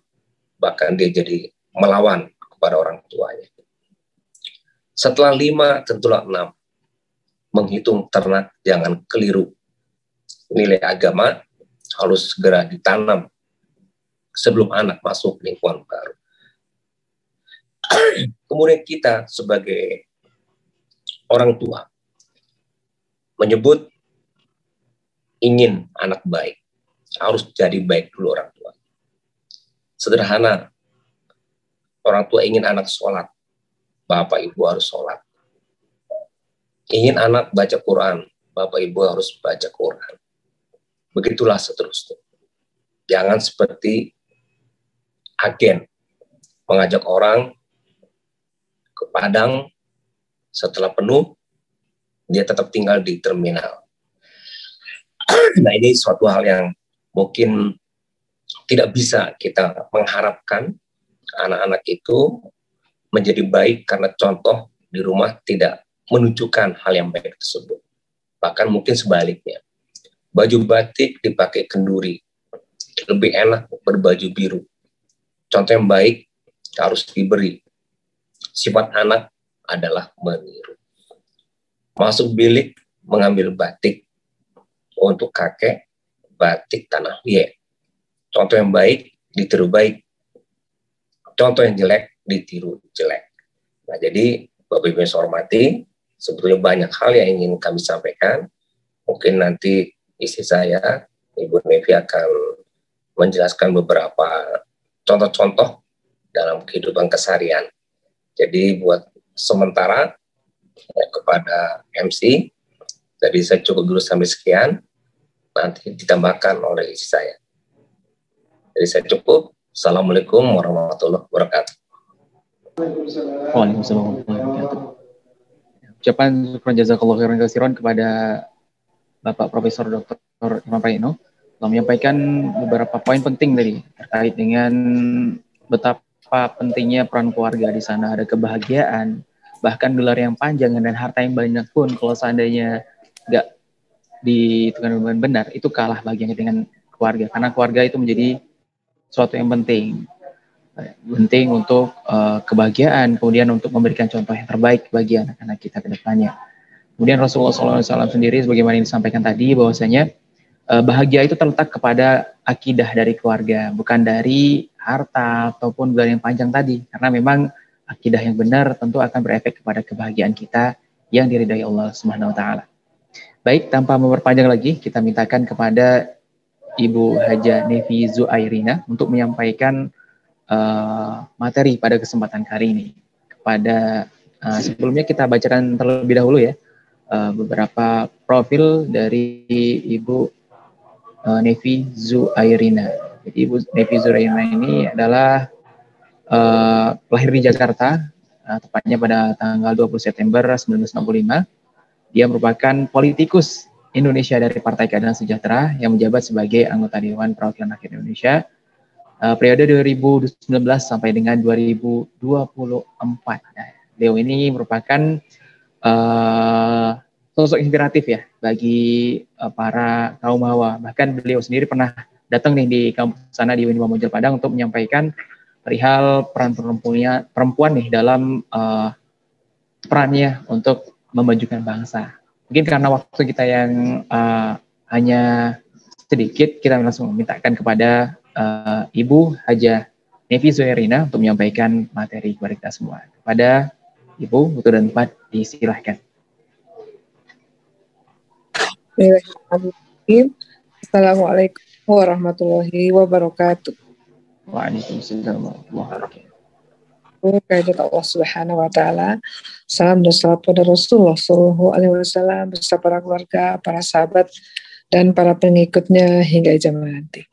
bahkan dia jadi melawan kepada orang tuanya. Setelah 5, tentulah 6. Menghitung ternak jangan keliru. Nilai agama harus segera ditanam sebelum anak masuk lingkungan baru. Kemudian kita sebagai orang tua menyebut ingin anak baik, harus jadi baik dulu orang tua. Sederhana, orang tua ingin anak sholat, bapak ibu harus sholat. Ingin anak baca Quran, bapak ibu harus baca Quran. Begitulah seterusnya. Jangan seperti agen mengajak orang ke Padang, setelah penuh dia tetap tinggal di terminal. Nah, ini suatu hal yang mungkin tidak bisa kita mengharapkan anak-anak itu menjadi baik karena contoh di rumah tidak menunjukkan hal yang baik tersebut. Bahkan mungkin sebaliknya. Baju batik dipakai kenduri, lebih enak berbaju biru. Contoh yang baik harus diberi. Sifat anak adalah meniru. Masuk bilik mengambil batik. Untuk kakek, batik tanah liat. Contoh yang baik ditiru baik. Contoh yang jelek ditiru jelek. Nah, jadi Bapak Ibu yang saya hormati, sebetulnya banyak hal yang ingin kami sampaikan. Mungkin nanti istri saya, Ibu Nevi, akan menjelaskan beberapa contoh-contoh dalam kehidupan keseharian. Jadi buat sementara ya, kepada MC, jadi saya cukup dulu sampai sekian, nanti ditambahkan oleh istri saya. Jadi saya cukup. Assalamualaikum warahmatullahi wabarakatuh. Waalaikumsalam warahmatullahi wabarakatuh. Ucapan syukur jazakallahu khairan katsiran kepada Bapak Profesor Dr. Imam Praetno telah menyampaikan beberapa poin penting tadi terkait dengan betapa pentingnya peran keluarga di sana. Ada kebahagiaan, bahkan gelar yang panjang dan harta yang banyak pun kalau seandainya nggak dihitungkan dengan benar, itu kalah bagiannya dengan keluarga. Karena keluarga itu menjadi sesuatu yang penting untuk kebahagiaan, kemudian untuk memberikan contoh yang terbaik bagi anak-anak kita ke depannya. Kemudian Rasulullah SAW sendiri sebagaimana yang disampaikan tadi bahwasanya bahagia itu terletak kepada akidah dari keluarga, bukan dari harta ataupun gelar yang panjang tadi. Karena memang akidah yang benar tentu akan berefek kepada kebahagiaan kita yang diridhai Allah Subhanahu wa taala. Baik, tanpa memperpanjang lagi, kita mintakan kepada Ibu Haja Nevi Zuairina untuk menyampaikan materi pada kesempatan kali ini. Sebelumnya kita bacakan terlebih dahulu ya beberapa profil dari Ibu Nevi Zuairina. Jadi Ibu Nevi Zuairina ini adalah lahir di Jakarta, tepatnya pada tanggal 20 September 1965. Dia merupakan politikus Indonesia dari Partai Keadilan Sejahtera yang menjabat sebagai anggota Dewan Perwakilan Rakyat Indonesia periode 2019 sampai dengan 2024. Nah, beliau ini merupakan sosok inspiratif ya bagi para kaum hawa. Bahkan beliau sendiri pernah datang nih di kampus sana di Unima Moncel Padang untuk menyampaikan perihal peran perempuan nih dalam perannya untuk memajukan bangsa. Mungkin karena waktu kita yang hanya sedikit, kita langsung memintakan kepada Ibu Haja Nevi Zuairina untuk menyampaikan materi kepada kita semua. Kepada Ibu, waktu dan tempat disilahkan. Assalamualaikum warahmatullahi wabarakatuh. Waalaikumsalam warahmatullahi wabarakatuh. Kehadirat Allah Subhanahu wa taala. Salam dan salam pada Rasulullah sallallahu alaihi wasallam beserta para keluarga, para sahabat dan para pengikutnya hingga zaman nanti.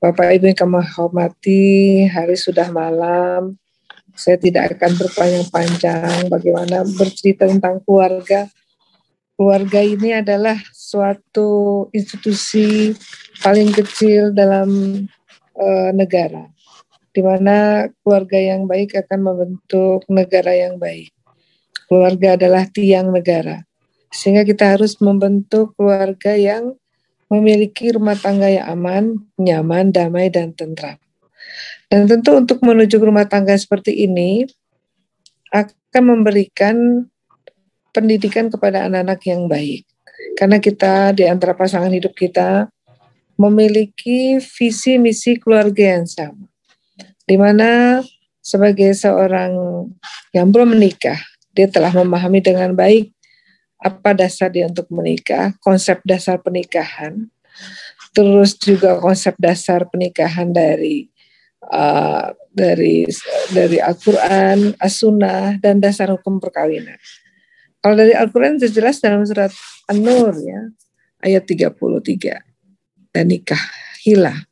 Bapak Ibu yang kami hormati, hari sudah malam. Saya tidak akan berpanjang-panjang bagaimana bercerita tentang keluarga. Keluarga ini adalah suatu institusi paling kecil dalam negara, di mana keluarga yang baik akan membentuk negara yang baik. Keluarga adalah tiang negara, sehingga kita harus membentuk keluarga yang memiliki rumah tangga yang aman, nyaman, damai, dan tentram. Dan tentu untuk menuju rumah tangga seperti ini akan memberikan pendidikan kepada anak-anak yang baik. Karena kita di antara pasangan hidup kita memiliki visi misi keluarga yang sama. Di mana sebagai seorang yang belum menikah, dia telah memahami dengan baik apa dasar dia untuk menikah, konsep dasar pernikahan, terus juga konsep dasar pernikahan dari Al-Quran, As-Sunnah, dan dasar hukum perkawinan. Kalau dari Al-Quran jelas dalam surat An-Nur ya, ayat 33. Dan nikahilah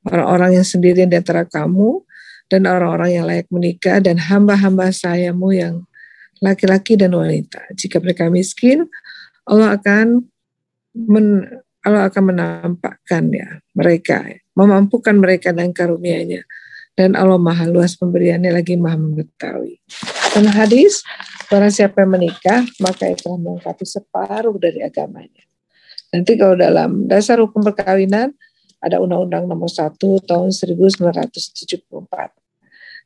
orang-orang yang sendirian di antara kamu dan orang-orang yang layak menikah dan hamba-hamba sayamu yang laki-laki dan wanita. Jika mereka miskin, Allah akan menampakkan ya mereka, memampukan mereka dengan karunia-Nya. Dan Allah Maha luas pemberiannya lagi Maha mengetahui. Dan hadis, barang siapa yang menikah, maka ia telah melengkapi separuh dari agamanya. Nanti kalau dalam dasar hukum perkawinan, ada Undang-Undang Nomor 1 Tahun 1974.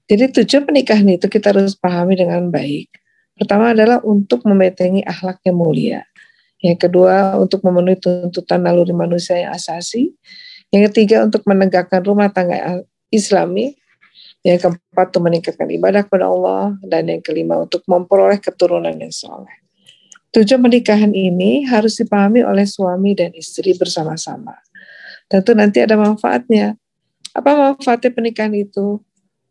Jadi tujuan pernikahan itu kita harus pahami dengan baik. Pertama adalah untuk membentengi akhlak yang mulia. Yang kedua, untuk memenuhi tuntutan naluri manusia yang asasi. Yang ketiga, untuk menegakkan rumah tangga Islami. Yang keempat, untuk meningkatkan ibadah kepada Allah. Dan yang kelima, untuk memperoleh keturunan yang soleh. Tujuan pernikahan ini harus dipahami oleh suami dan istri bersama-sama. Tentu nanti ada manfaatnya. Apa manfaatnya pernikahan itu?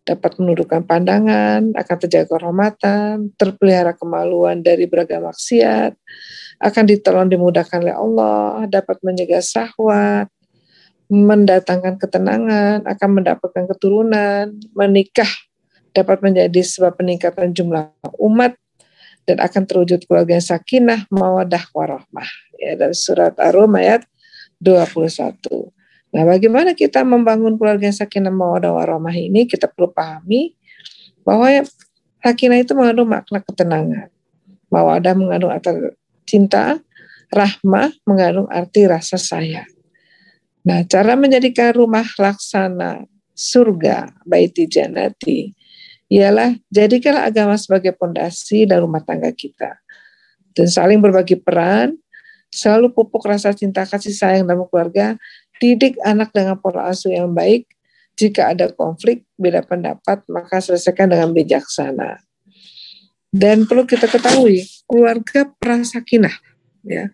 Dapat menundukkan pandangan, akan terjaga kehormatan, terpelihara kemaluan dari beragam maksiat, akan ditolong dimudahkan oleh Allah, dapat mencegah syahwat, mendatangkan ketenangan, akan mendapatkan keturunan, menikah dapat menjadi sebab peningkatan jumlah umat, dan akan terwujud keluarga yang sakinah, mawaddah, warahmah. Ya, dari surat Ar-Rum ayat 21. Nah, bagaimana kita membangun keluarga yang sakinah, mawaddah, warahmah ini? Kita perlu pahami bahwa sakinah itu mengandung makna ketenangan. Mawaddah mengandung arti cinta, rahmah mengandung arti rasa sayang. Nah, cara menjadikan rumah laksana surga, baiti jannati, ialah jadikanlah agama sebagai pondasi dan rumah tangga kita. dan saling berbagi peran, selalu pupuk rasa cinta kasih sayang dalam keluarga, didik anak dengan pola asuh yang baik. Jika ada konflik, beda pendapat, maka selesaikan dengan bijaksana. Dan perlu kita ketahui, keluarga prasakinah, ya,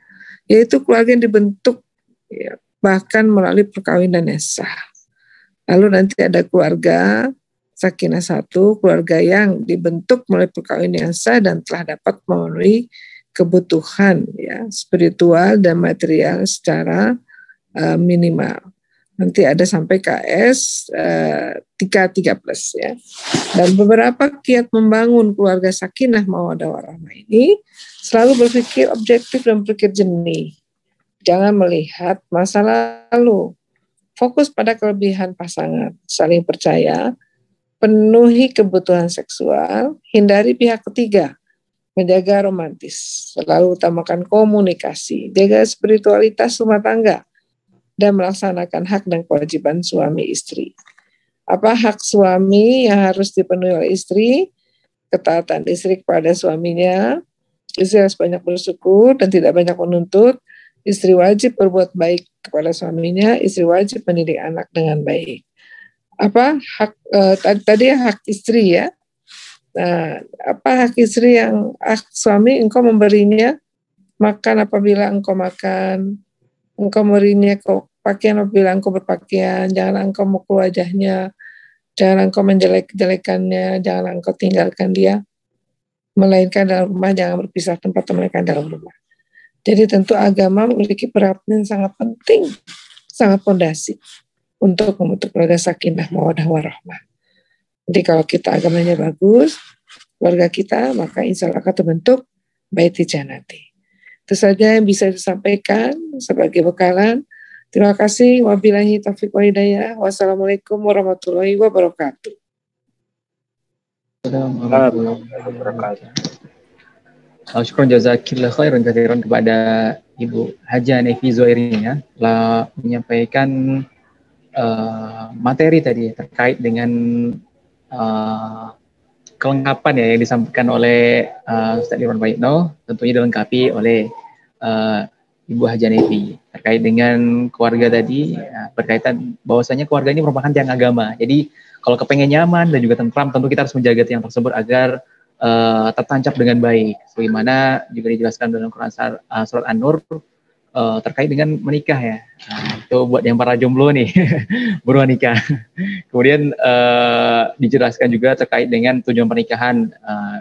yaitu keluarga yang dibentuk ya, bahkan melalui perkawinan yang sah. Lalu nanti ada keluarga sakinah satu, keluarga yang dibentuk melalui perkawinan yang sah dan telah dapat memenuhi kebutuhan ya spiritual dan material secara minimal. Nanti ada sampai KS 3 plus ya. Dan beberapa kiat membangun keluarga sakinah mawaddah warahmah ini selalu berpikir objektif dan berpikir jernih. Jangan melihat masa lalu. Fokus pada kelebihan pasangan, saling percaya, penuhi kebutuhan seksual, hindari pihak ketiga, menjaga romantis, selalu utamakan komunikasi, jaga spiritualitas rumah tangga, dan melaksanakan hak dan kewajiban suami istri. Apa hak suami yang harus dipenuhi oleh istri? Ketaatan istri kepada suaminya, istri harus banyak bersyukur dan tidak banyak menuntut, istri wajib berbuat baik kepada suaminya, istri wajib mendidik anak dengan baik. Apa hak tadi hak istri ya? Nah, apa hak istri yang hak suami? Engkau memberinya makan apabila engkau makan, engkau memberinya pakaian apabila engkau berpakaian, jangan engkau mukul wajahnya, jangan engkau menjelek-jelekannya, jangan engkau tinggalkan dia, melainkan dalam rumah, jangan berpisah tempat, melainkan dalam rumah. Jadi tentu agama memiliki peran yang sangat penting, sangat fondasi untuk membentuk keluarga sakinah mawaddah warahmah. Jadi kalau kita agamanya bagus, keluarga kita, maka insya Allah akan terbentuk baiti jannati. Itu saja yang bisa disampaikan sebagai bekalan. Terima kasih. Wabillahi taufiq wa hidayah. Wassalamualaikum warahmatullahi wabarakatuh. Syukron jazakillah khairan katsiran kepada Ibu Haja Nevi Zoirina telah menyampaikan materi tadi terkait dengan kelengkapan ya yang disampaikan oleh Ustaz Irwan Baitno, tentunya dilengkapi oleh Ibu Haja Nevi terkait dengan keluarga tadi berkaitan bahwasanya keluarga ini merupakan tiang agama. Jadi kalau kepengen nyaman dan juga tentram, tentu kita harus menjaga tiang tersebut agar tertancap dengan baik. Sebagaimana juga dijelaskan dalam Quran surat An-Nur terkait dengan menikah ya. Itu buat yang para jomblo nih, buruan nikah. Kemudian dijelaskan juga terkait dengan tujuan pernikahan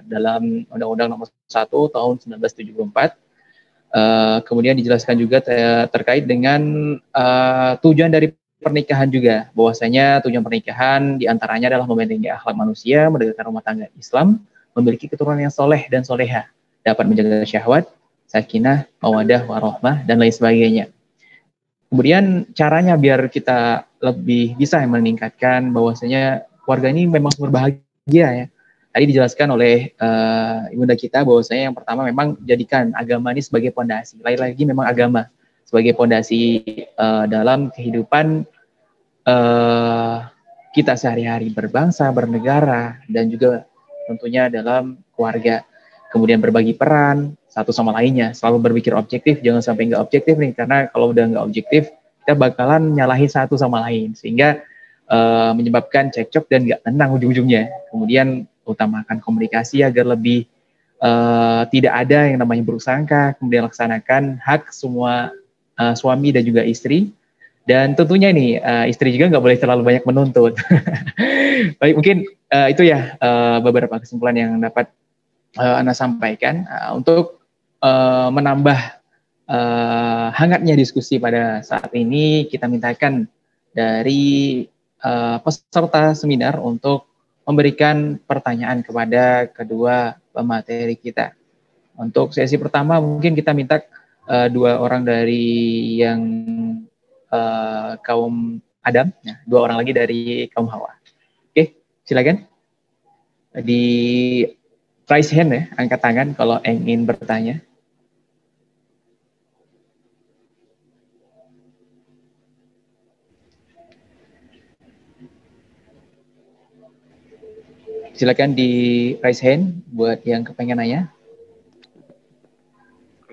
dalam Undang-Undang Nomor 1 Tahun 1974. Kemudian dijelaskan juga terkait dengan tujuan dari pernikahan juga, bahwasanya tujuan pernikahan diantaranya adalah membentengi akhlak manusia, menegakkan rumah tangga Islam, memiliki keturunan yang soleh dan soleha, dapat menjaga syahwat, sakinah, mawaddah, warahmah, dan lain sebagainya. Kemudian caranya biar kita lebih bisa meningkatkan bahwasanya keluarga ini memang berbahagia ya. Tadi dijelaskan oleh ibunda kita bahwasanya yang pertama memang jadikan agama ini sebagai pondasi. Lain lagi memang agama sebagai pondasi dalam kehidupan kita sehari-hari berbangsa, bernegara, dan juga tentunya dalam keluarga. Kemudian berbagi peran satu sama lainnya, selalu berpikir objektif, jangan sampai nggak objektif nih, karena kalau udah nggak objektif kita bakalan nyalahin satu sama lain sehingga menyebabkan cekcok dan nggak tenang ujung-ujungnya. Kemudian utamakan komunikasi agar lebih tidak ada yang namanya buruk sangka, kemudian laksanakan hak semua suami dan juga istri. Dan tentunya nih istri juga nggak boleh terlalu banyak menuntut. Baik, mungkin itu ya beberapa kesimpulan yang dapat Anda sampaikan untuk menambah hangatnya diskusi pada saat ini. Kita mintakan dari peserta seminar untuk memberikan pertanyaan kepada kedua pemateri kita. Untuk sesi pertama mungkin kita minta dua orang dari yang kaum Adam, ya, dua orang lagi dari kaum Hawa. Oke, silakan di raise hand ya, angkat tangan kalau ingin bertanya. Silakan di raise hand buat yang kepengen nanya.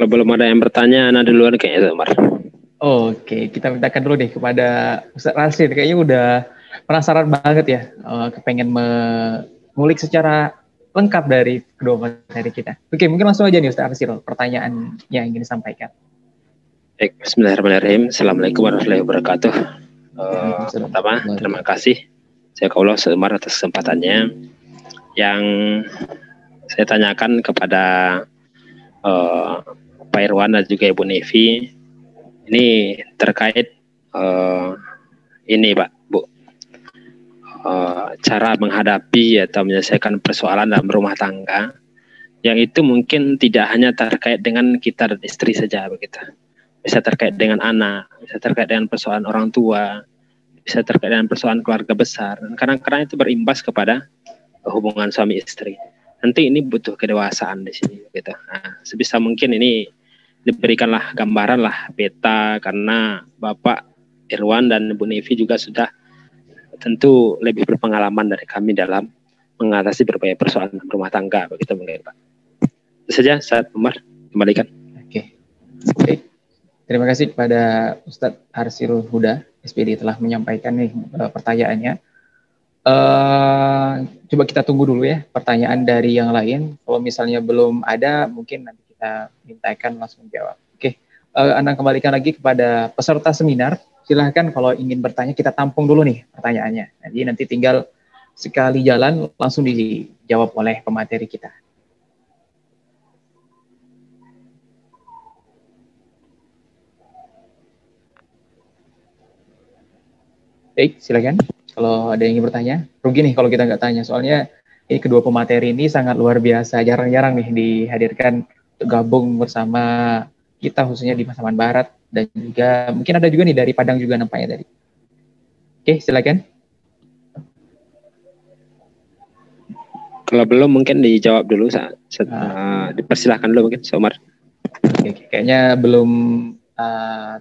Kalau belum ada yang bertanya, Ana duluan kayaknya, Umar. Oke, kita mintakan dulu deh kepada Ustadz Rashid. Kayaknya udah penasaran banget ya, kepengen mengulik secara lengkap dari kedua materi kita. Oke, mungkin langsung aja nih Ustadz Rashid, pertanyaan yang ingin disampaikan. Baik, bismillahirrahmanirrahim. Assalamualaikum warahmatullahi wabarakatuh. Pertama, terima kasih Jazakallah Umar atas kesempatannya. Yang saya tanyakan kepada Pak Irwan dan juga Ibu Nevi, ini terkait ini Pak, Bu, cara menghadapi atau menyelesaikan persoalan dalam rumah tangga, yang itu mungkin tidak hanya terkait dengan kita dan istri saja begitu, bisa terkait dengan anak, bisa terkait dengan persoalan orang tua, bisa terkait dengan persoalan keluarga besar, dan kadang-kadang itu berimbas kepada hubungan suami istri. Nanti ini butuh kedewasaan di sini gitu. Nah, sebisa mungkin ini diberikanlah gambaran lah peta, karena Bapak Irwan dan Bu Nevi juga sudah tentu lebih berpengalaman dari kami dalam mengatasi berbagai persoalan rumah tangga begitu mungkin Pak. Itu saja, saat Umar kembalikan. Oke. Terima kasih kepada Ustadz Arsyil Huda SPD telah menyampaikan nih pertanyaannya. Coba kita tunggu dulu ya pertanyaan dari yang lain. Kalau misalnya belum ada, mungkin nanti kita mintakan langsung jawab. Oke, Anda kembalikan lagi kepada peserta seminar. Silahkan kalau ingin bertanya, kita tampung dulu nih pertanyaannya. Jadi nanti tinggal sekali jalan langsung dijawab oleh pemateri kita. Baik, silakan. Kalau ada yang ingin bertanya, rugi nih kalau kita nggak tanya. Soalnya ini kedua pemateri ini sangat luar biasa. Jarang-jarang nih dihadirkan untuk gabung bersama kita, khususnya di Pasaman Barat. Dan juga mungkin ada juga nih dari Padang juga nampaknya tadi. Oke, silakan. Kalau belum mungkin dijawab dulu, dipersilahkan dulu mungkin, Umar. Oke, kayaknya belum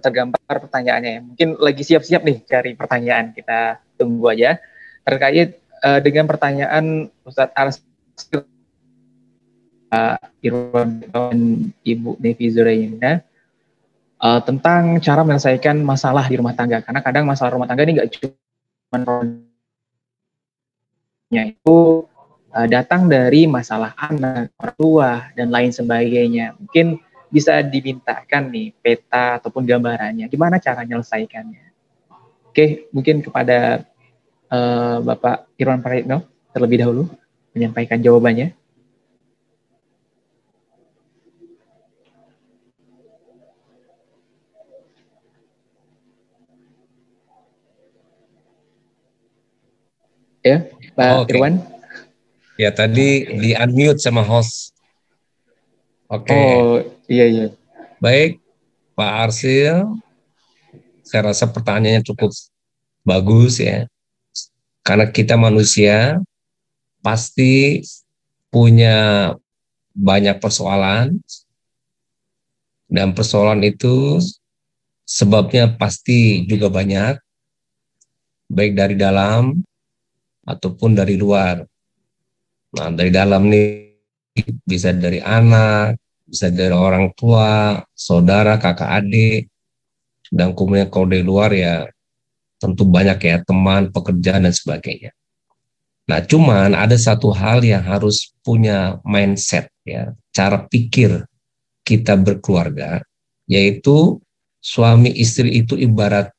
tergambar pertanyaannya ya. Mungkin lagi siap-siap nih cari pertanyaan. Kita tunggu aja. Terkait dengan pertanyaan Ustadz Arsyil, Irwan dan Ibu Nevi Zuraina, tentang cara menyelesaikan masalah di rumah tangga. Karena kadang masalah rumah tangga ini nggak cuma itu datang dari masalah anak, orang tua, dan lain sebagainya. Mungkin bisa dimintakan nih peta ataupun gambarannya, gimana cara menyelesaikannya. Oke, mungkin kepada Bapak Irwan Praetno terlebih dahulu menyampaikan jawabannya. Ya, Pak Irwan. Ya, tadi di-unmute sama host. Oke. Oh, iya. Baik, Pak Arsyil. Saya rasa pertanyaannya cukup bagus ya. Karena kita manusia pasti punya banyak persoalan. Dan persoalan itu sebabnya pasti juga banyak. Baik dari dalam ataupun dari luar. Nah, dari dalam nih bisa dari anak, bisa dari orang tua, saudara, kakak adik, dan kemudian kalau dari luar ya tentu banyak ya, teman, pekerjaan dan sebagainya. Nah, cuman ada satu hal yang harus punya mindset ya, cara pikir kita berkeluarga, yaitu suami istri itu ibarat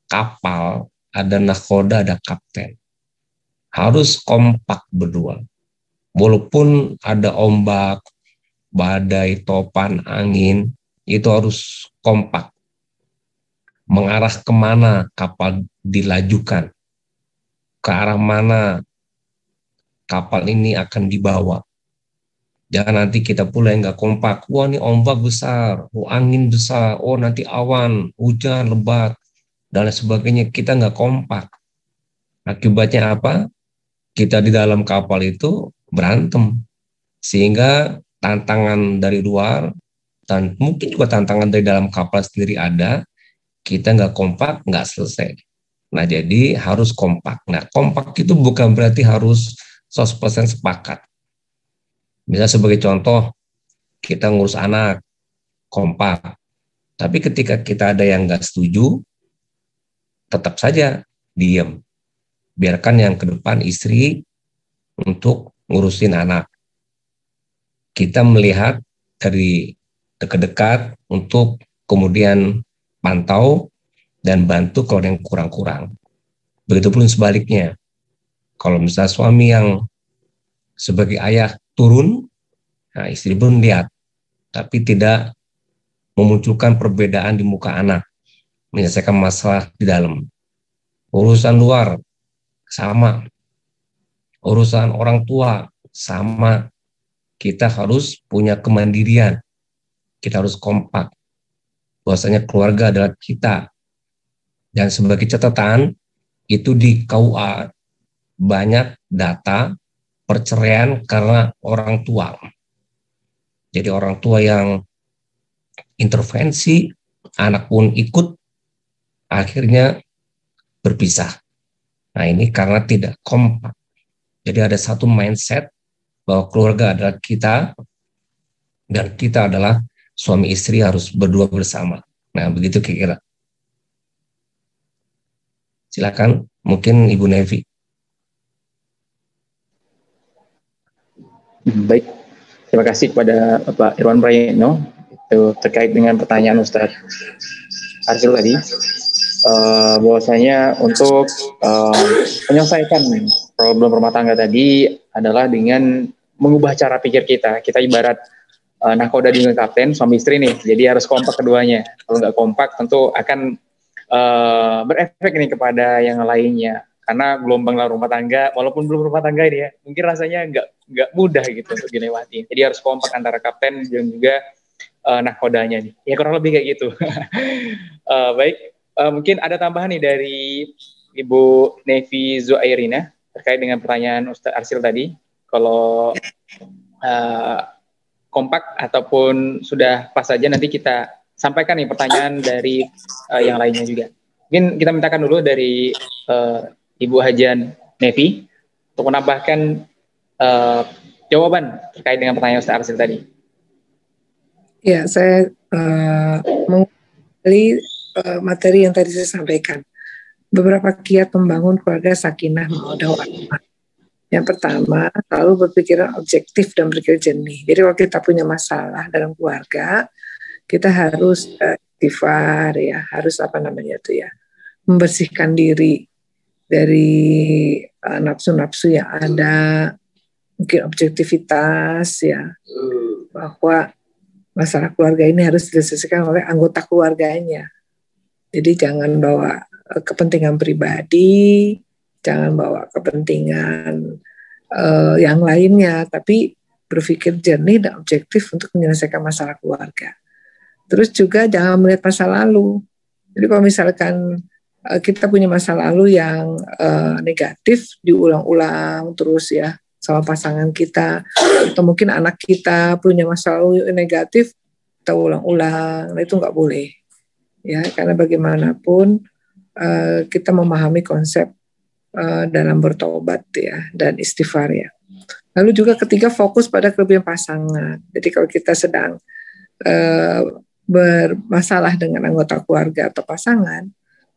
kapal, ada nahkoda, ada kapten. Harus kompak berdua. Walaupun ada ombak, badai, topan, angin, itu harus kompak. Mengarah kemana kapal dilajukan, ke arah mana kapal ini akan dibawa. Jangan nanti kita pula yang nggak kompak. Wah, ini ombak besar, angin besar, nanti awan, hujan, lebat, dan sebagainya. Kita nggak kompak. Akibatnya apa? Kita di dalam kapal itu berantem. Sehingga tantangan dari luar, dan mungkin juga tantangan dari dalam kapal sendiri ada, kita nggak kompak, nggak selesai. Nah, jadi harus kompak. Nah, kompak itu bukan berarti harus 100% sepakat. Misalnya sebagai contoh, kita ngurus anak, kompak. Tapi ketika kita ada yang nggak setuju, tetap saja diam. Biarkan yang ke depan istri untuk ngurusin anak. Kita melihat dari dekat-dekat untuk kemudian pantau dan bantu kalau yang kurang-kurang. Begitupun sebaliknya. Kalau misalnya suami yang sebagai ayah turun, nah istri pun lihat, tapi tidak memunculkan perbedaan di muka anak, menyelesaikan masalah di dalam. Urusan luar sama, urusan orang tua sama. Kita harus punya kemandirian, kita harus kompak. Bahwasanya keluarga adalah kita. Dan sebagai catatan, itu di KUA banyak data perceraian karena orang tua. Jadi orang tua yang intervensi, anak pun ikut, akhirnya berpisah. Nah ini karena tidak kompak. Jadi ada satu mindset bahwa keluarga adalah kita, dan kita adalah suami istri harus berdua bersama. Nah begitu kira-kira. Silakan, mungkin Ibu Nevi. Baik, terima kasih kepada Bapak Irwan Prayitno itu terkait dengan pertanyaan Ustadz Arsil tadi, bahwasanya untuk menyelesaikan problem rumah tangga tadi adalah dengan mengubah cara pikir kita. Kita ibarat nahkoda dengan kapten, suami istri nih, jadi harus kompak keduanya. Kalau nggak kompak tentu akan berefek nih kepada yang lainnya. Karena gelombang rumah tangga, walaupun belum rumah tangga ini ya, mungkin rasanya nggak mudah gitu untuk dilewati. Jadi harus kompak antara kapten dan juga nahkodanya nih. Ya kurang lebih kayak gitu. Baik, mungkin ada tambahan nih dari Ibu Nevi Zuairina terkait dengan pertanyaan Ustadz Arsil tadi. Kalau kompak ataupun sudah pas saja, nanti kita sampaikan nih pertanyaan dari yang lainnya juga. Mungkin kita mintakan dulu dari Ibu Hajan Nevi untuk menambahkan jawaban terkait dengan pertanyaan Ustaz Arsil tadi. Ya, saya menggali materi yang tadi saya sampaikan. Beberapa kiat membangun keluarga sakinah mawaddah warahmah. Yang pertama, selalu berpikiran objektif dan berpikir jernih. Jadi kalau kita punya masalah dalam keluarga, kita harus istighfar ya, harus membersihkan diri dari nafsu-nafsu yang ada, mungkin objektivitas ya, bahwa masalah keluarga ini harus diselesaikan oleh anggota keluarganya. Jadi jangan bawa kepentingan pribadi, jangan bawa kepentingan yang lainnya, tapi berpikir jernih dan objektif untuk menyelesaikan masalah keluarga. Terus juga jangan melihat masa lalu. Jadi kalau misalkan kita punya masa lalu yang negatif diulang-ulang terus ya sama pasangan kita, atau mungkin anak kita punya masa lalu negatif kita ulang-ulang, nah itu nggak boleh ya, karena bagaimanapun kita memahami konsep dalam bertobat ya dan istighfar ya. Lalu juga ketiga, fokus pada kelebihan pasangan. Jadi kalau kita sedang bermasalah dengan anggota keluarga atau pasangan,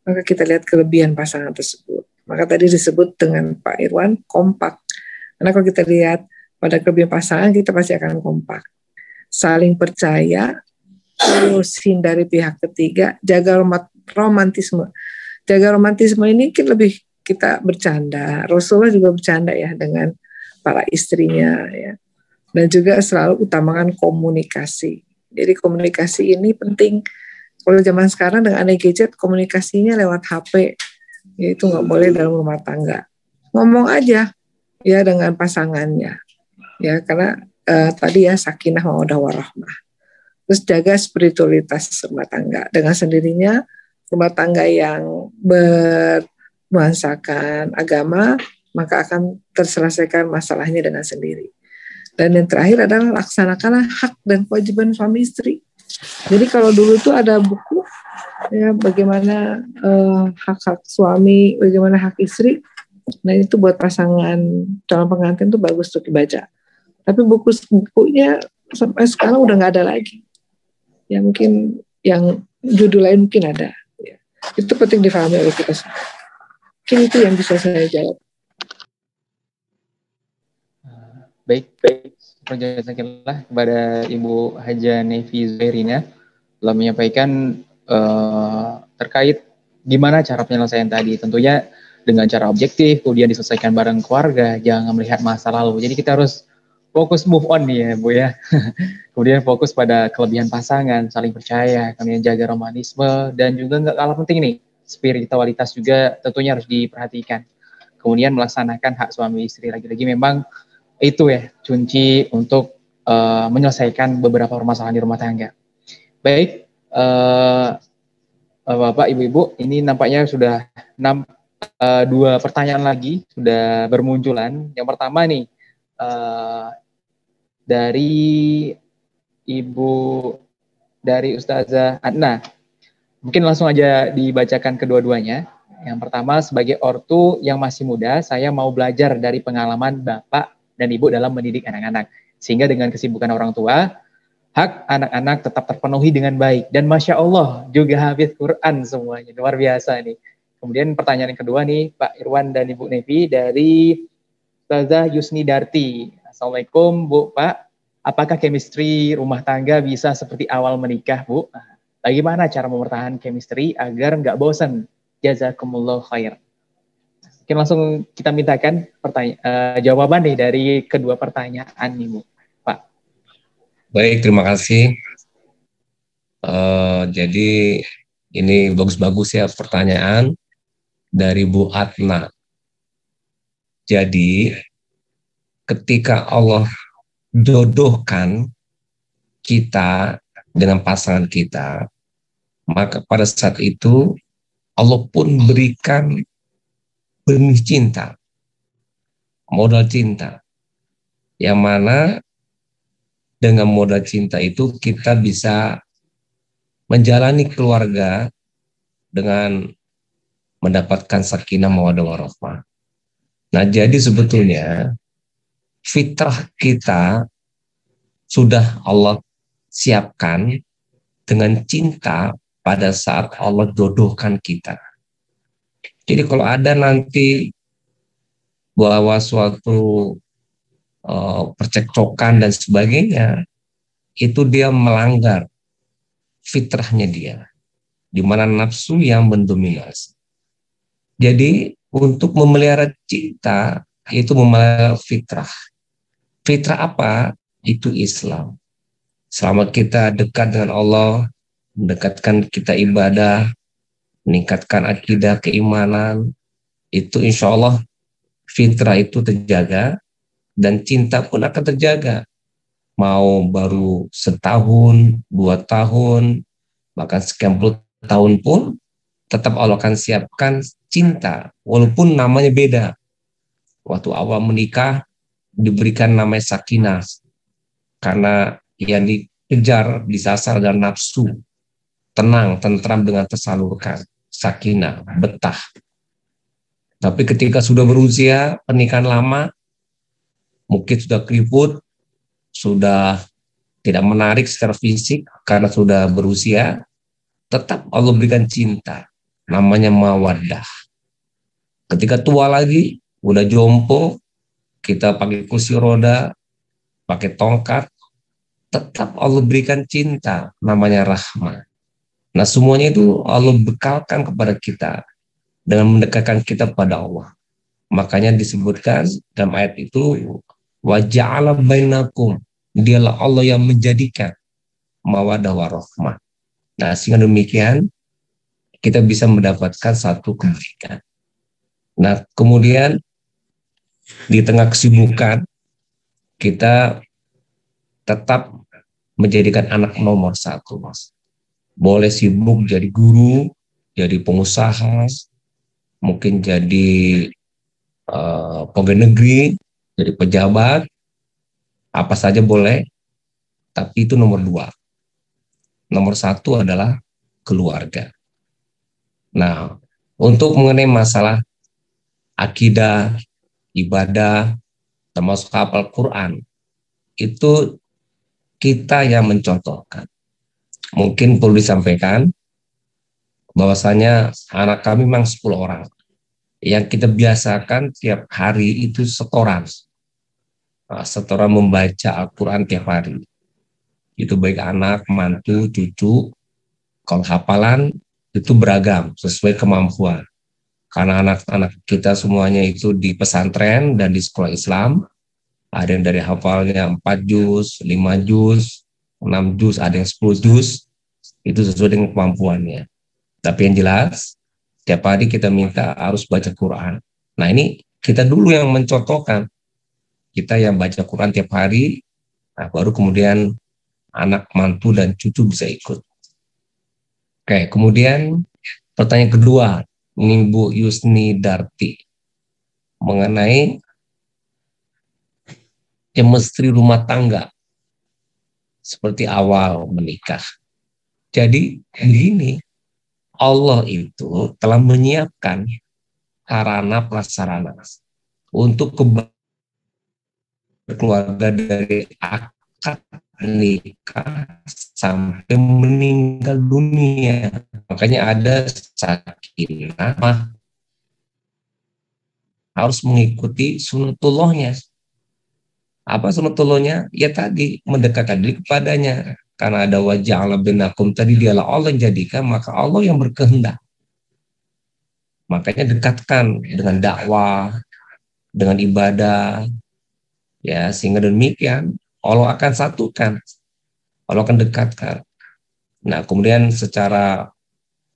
maka kita lihat kelebihan pasangan tersebut. Maka tadi disebut dengan Pak Irwan kompak. Karena kalau kita lihat pada kelebihan pasangan, kita pasti akan kompak. Saling percaya, terus hindari pihak ketiga, jaga romantisme. Jaga romantisme ini mungkin lebih kita bercanda. Rasulullah juga bercanda ya dengan para istrinya ya. Dan juga selalu utamakan komunikasi. Jadi komunikasi ini penting. Kalau zaman sekarang dengan ada gadget, komunikasinya lewat HP, ya itu nggak boleh dalam rumah tangga. Ngomong aja ya dengan pasangannya, ya karena tadi ya sakinah mawaddah warahmah. Terus jaga spiritualitas rumah tangga. Dengan sendirinya rumah tangga yang bernuansakan agama, maka akan terselesaikan masalahnya dengan sendiri. Dan yang terakhir adalah laksanakanlah hak dan kewajiban suami istri. Jadi kalau dulu itu ada buku ya bagaimana hak-hak suami, bagaimana hak istri. Nah itu buat pasangan calon pengantin itu bagus untuk dibaca. Tapi bukunya sampai sekarang udah nggak ada lagi. Ya mungkin yang judul lain mungkin ada. Ya. Itu penting difahami oleh kita semua. Mungkin itu yang bisa saya jawab. Baik. Perjazakallah kepada Ibu Haja Nevi Zuhairina telah menyampaikan terkait gimana cara penyelesaian tadi. Tentunya dengan cara objektif, kemudian diselesaikan bareng keluarga, jangan melihat masa lalu. Jadi kita harus fokus move on nih ya Bu ya. Kemudian fokus pada kelebihan pasangan, saling percaya, kemudian jaga romanisme, dan juga nggak kalah penting nih, spiritualitas juga tentunya harus diperhatikan. Kemudian melaksanakan hak suami istri, lagi-lagi memang itu ya kunci untuk menyelesaikan beberapa permasalahan di rumah tangga. Baik, Bapak, Ibu-ibu, ini nampaknya sudah 2 pertanyaan lagi sudah bermunculan. Yang pertama nih dari Ustazah Adna. Mungkin langsung aja dibacakan kedua-duanya. Yang pertama, sebagai ortu yang masih muda, saya mau belajar dari pengalaman Bapak dan Ibu dalam mendidik anak-anak. Sehingga dengan kesibukan orang tua, hak anak-anak tetap terpenuhi dengan baik. Dan Masya Allah, juga hafiz Quran semuanya. Luar biasa nih. Kemudian pertanyaan yang kedua nih, Pak Irwan dan Ibu Nevi dari Ustazah Yusni Darti. Assalamualaikum Bu, Pak. Apakah chemistry rumah tangga bisa seperti awal menikah, Bu? Bagaimana cara mempertahankan chemistry agar nggak bosan? Jazakumullah khair. Mungkin langsung kita mintakan jawaban nih dari kedua pertanyaan nih, Bu. Pak. Baik, terima kasih. Jadi ini bagus-bagus ya pertanyaan dari Bu Atna. Jadi ketika Allah jodohkan kita dengan pasangan kita, maka pada saat itu Allah pun berikan benih cinta, modal cinta, yang mana dengan modal cinta itu kita bisa menjalani keluarga dengan mendapatkan sakinah mawaddah warahmah. Nah, jadi sebetulnya fitrah kita sudah Allah siapkan dengan cinta pada saat Allah jodohkan kita. Jadi kalau ada nanti bahwa suatu percekcokan dan sebagainya, itu dia melanggar fitrahnya dia, di mana nafsu yang mendominasi. Jadi untuk memelihara cinta itu memelihara fitrah. Fitrah apa? Itu Islam. Selama kita dekat dengan Allah, mendekatkan kita ibadah, meningkatkan akidah keimanan, itu insya Allah fitrah itu terjaga dan cinta pun akan terjaga. Mau baru setahun, 2 tahun, bahkan sekian puluh tahun pun tetap Allah akan siapkan cinta, walaupun namanya beda. Waktu awal menikah diberikan namanya sakinah, karena yang dikejar, disasar dan nafsu, tenang, tentram dengan tersalurkan, sakinah, betah. Tapi ketika sudah berusia, pernikahan lama, mungkin sudah keriput, sudah tidak menarik secara fisik karena sudah berusia, tetap Allah berikan cinta, namanya mawaddah. Ketika tua lagi, udah jompo, kita pakai kursi roda, pakai tongkat, tetap Allah berikan cinta, namanya rahmah. Nah, semuanya itu Allah bekalkan kepada kita dengan mendekatkan kita pada Allah. Makanya disebutkan dalam ayat itu, wa ja'ala bainakum, dialah Allah yang menjadikan mawaddah warahmah. Nah, sehingga demikian kita bisa mendapatkan satu kebaikan. Nah, kemudian di tengah kesibukan kita tetap menjadikan anak nomor 1, Mas. Boleh sibuk jadi guru, jadi pengusaha, mungkin jadi pegawai negeri, jadi pejabat, apa saja boleh, tapi itu nomor 2. Nomor 1 adalah keluarga. Nah, untuk mengenai masalah akidah, ibadah, termasuk hafal Quran, itu kita yang mencontohkan. mungkin perlu disampaikan bahwasanya anak kami memang 10 orang. Yang kita biasakan tiap hari itu setoran. Nah, setoran membaca Al-Quran tiap hari. Itu baik anak, mantu, cucu. Kalau hafalan itu beragam sesuai kemampuan. Karena anak-anak kita semuanya itu di pesantren dan di sekolah Islam. Ada yang dari hafalnya 4 juz, 5 juz, 6 juz, ada yang 10 juz. Itu sesuai dengan kemampuannya. Tapi yang jelas, tiap hari kita minta harus baca Quran. Nah ini kita dulu yang mencontohkan. Kita yang baca Quran tiap hari, nah baru kemudian anak, mantu, dan cucu bisa ikut. Oke, kemudian pertanyaan kedua, ini Bu Yusni Darti, mengenai chemistry rumah tangga seperti awal menikah. Jadi begini, Allah itu telah menyiapkan sarana prasarana untuk keluarga dari akad nikah sampai meninggal dunia. Makanya ada sakinah, harus mengikuti sunatullahnya. Apa sunatullahnya? Ya tadi, mendekatkan diri kepadanya. Karena ada wajah Allah binakum, tadi dialah Allah yang jadikan, maka Allah yang berkehendak. Makanya dekatkan dengan dakwah, dengan ibadah, ya sehingga demikian Allah akan satukan, Allah akan dekatkan. Nah, kemudian secara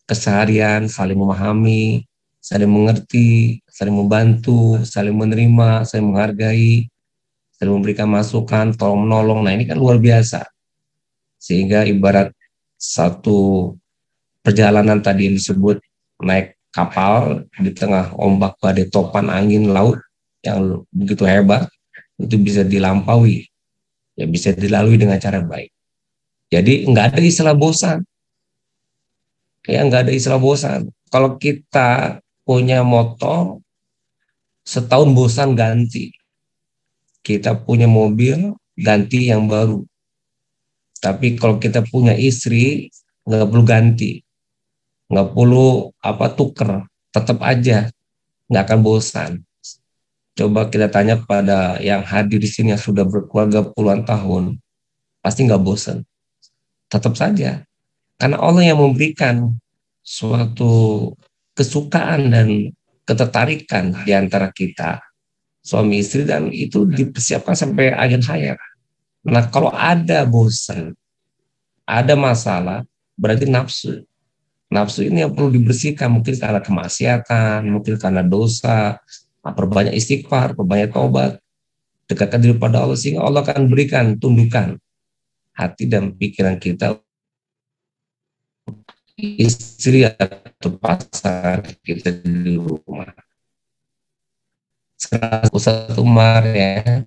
keseharian saling memahami, saling mengerti, saling membantu, saling menerima, saling menghargai, saling memberikan masukan, tolong menolong. Nah, ini kan luar biasa. Sehingga ibarat satu perjalanan tadi yang disebut naik kapal di tengah ombak badai topan angin laut yang begitu hebat, itu bisa dilampaui, ya bisa dilalui dengan cara baik. Jadi nggak ada istilah bosan, ya nggak ada istilah bosan. Kalau kita punya motor, setahun bosan ganti. Kita punya mobil, ganti yang baru. Tapi kalau kita punya istri, nggak perlu ganti, nggak perlu tuker, tetap aja nggak akan bosan. Coba kita tanya kepada yang hadir di sini yang sudah berkeluarga puluhan tahun, pasti nggak bosan. Tetap saja, karena Allah yang memberikan suatu kesukaan dan ketertarikan di antara kita, suami istri, dan itu dipersiapkan sampai akhir hayat. Nah, kalau ada bosan, ada masalah, berarti nafsu. Nafsu ini yang perlu dibersihkan, mungkin karena kemaksiatan, mungkin karena dosa. Perbanyak istighfar, perbanyak taubat, dekatkan diri pada Allah, sehingga Allah akan berikan tundukan hati dan pikiran kita, istri atau pasangan kita di rumah. Sekarang Ustaz Umar ya.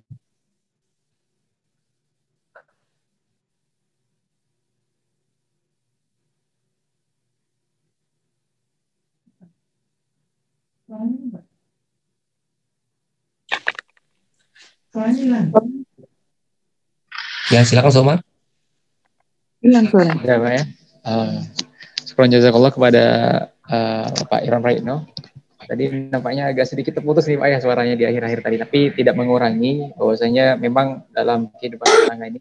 Ya, silakan Somar. Hilang suara. Ya, Pak ya. Syukran jazakallah kepada Pak Iron Praitno. Tadi nampaknya agak sedikit terputus nih Pak ya suaranya di akhir-akhir tadi, tapi tidak mengurangi bahwasanya memang dalam kehidupan rumah tangga ini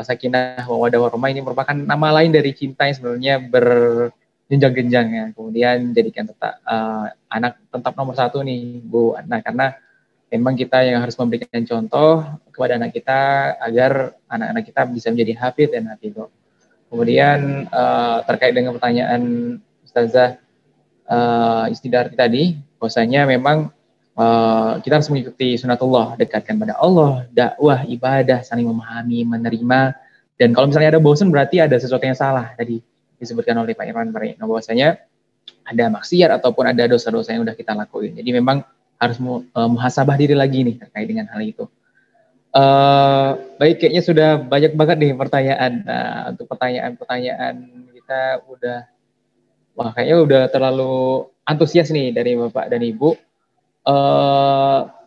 sakinah mawaddah warahmah ini merupakan nama lain dari cinta yang sebenarnya berjenjang-jenjang ya. Kemudian jadikan anak tetap nomor satu nih Bu. Nah, karena memang kita yang harus memberikan contoh kepada anak kita agar anak-anak kita bisa menjadi hafidh dan hafidhah. Kemudian terkait dengan pertanyaan Ustazah Istidarti tadi, bahwasanya memang kita harus mengikuti sunatullah, dekatkan pada Allah, dakwah, ibadah, saling memahami, menerima. Dan kalau misalnya ada bosan berarti ada sesuatu yang salah. Tadi disebutkan oleh Pak Irwan Praitno bahwasanya ada maksiat ataupun ada dosa-dosa yang sudah kita lakuin. Jadi memang harus muhasabah diri lagi nih terkait dengan hal itu. Baik, kayaknya sudah banyak banget nih pertanyaan. Nah, untuk pertanyaan-pertanyaan kita kayaknya udah terlalu antusias nih dari Bapak dan Ibu.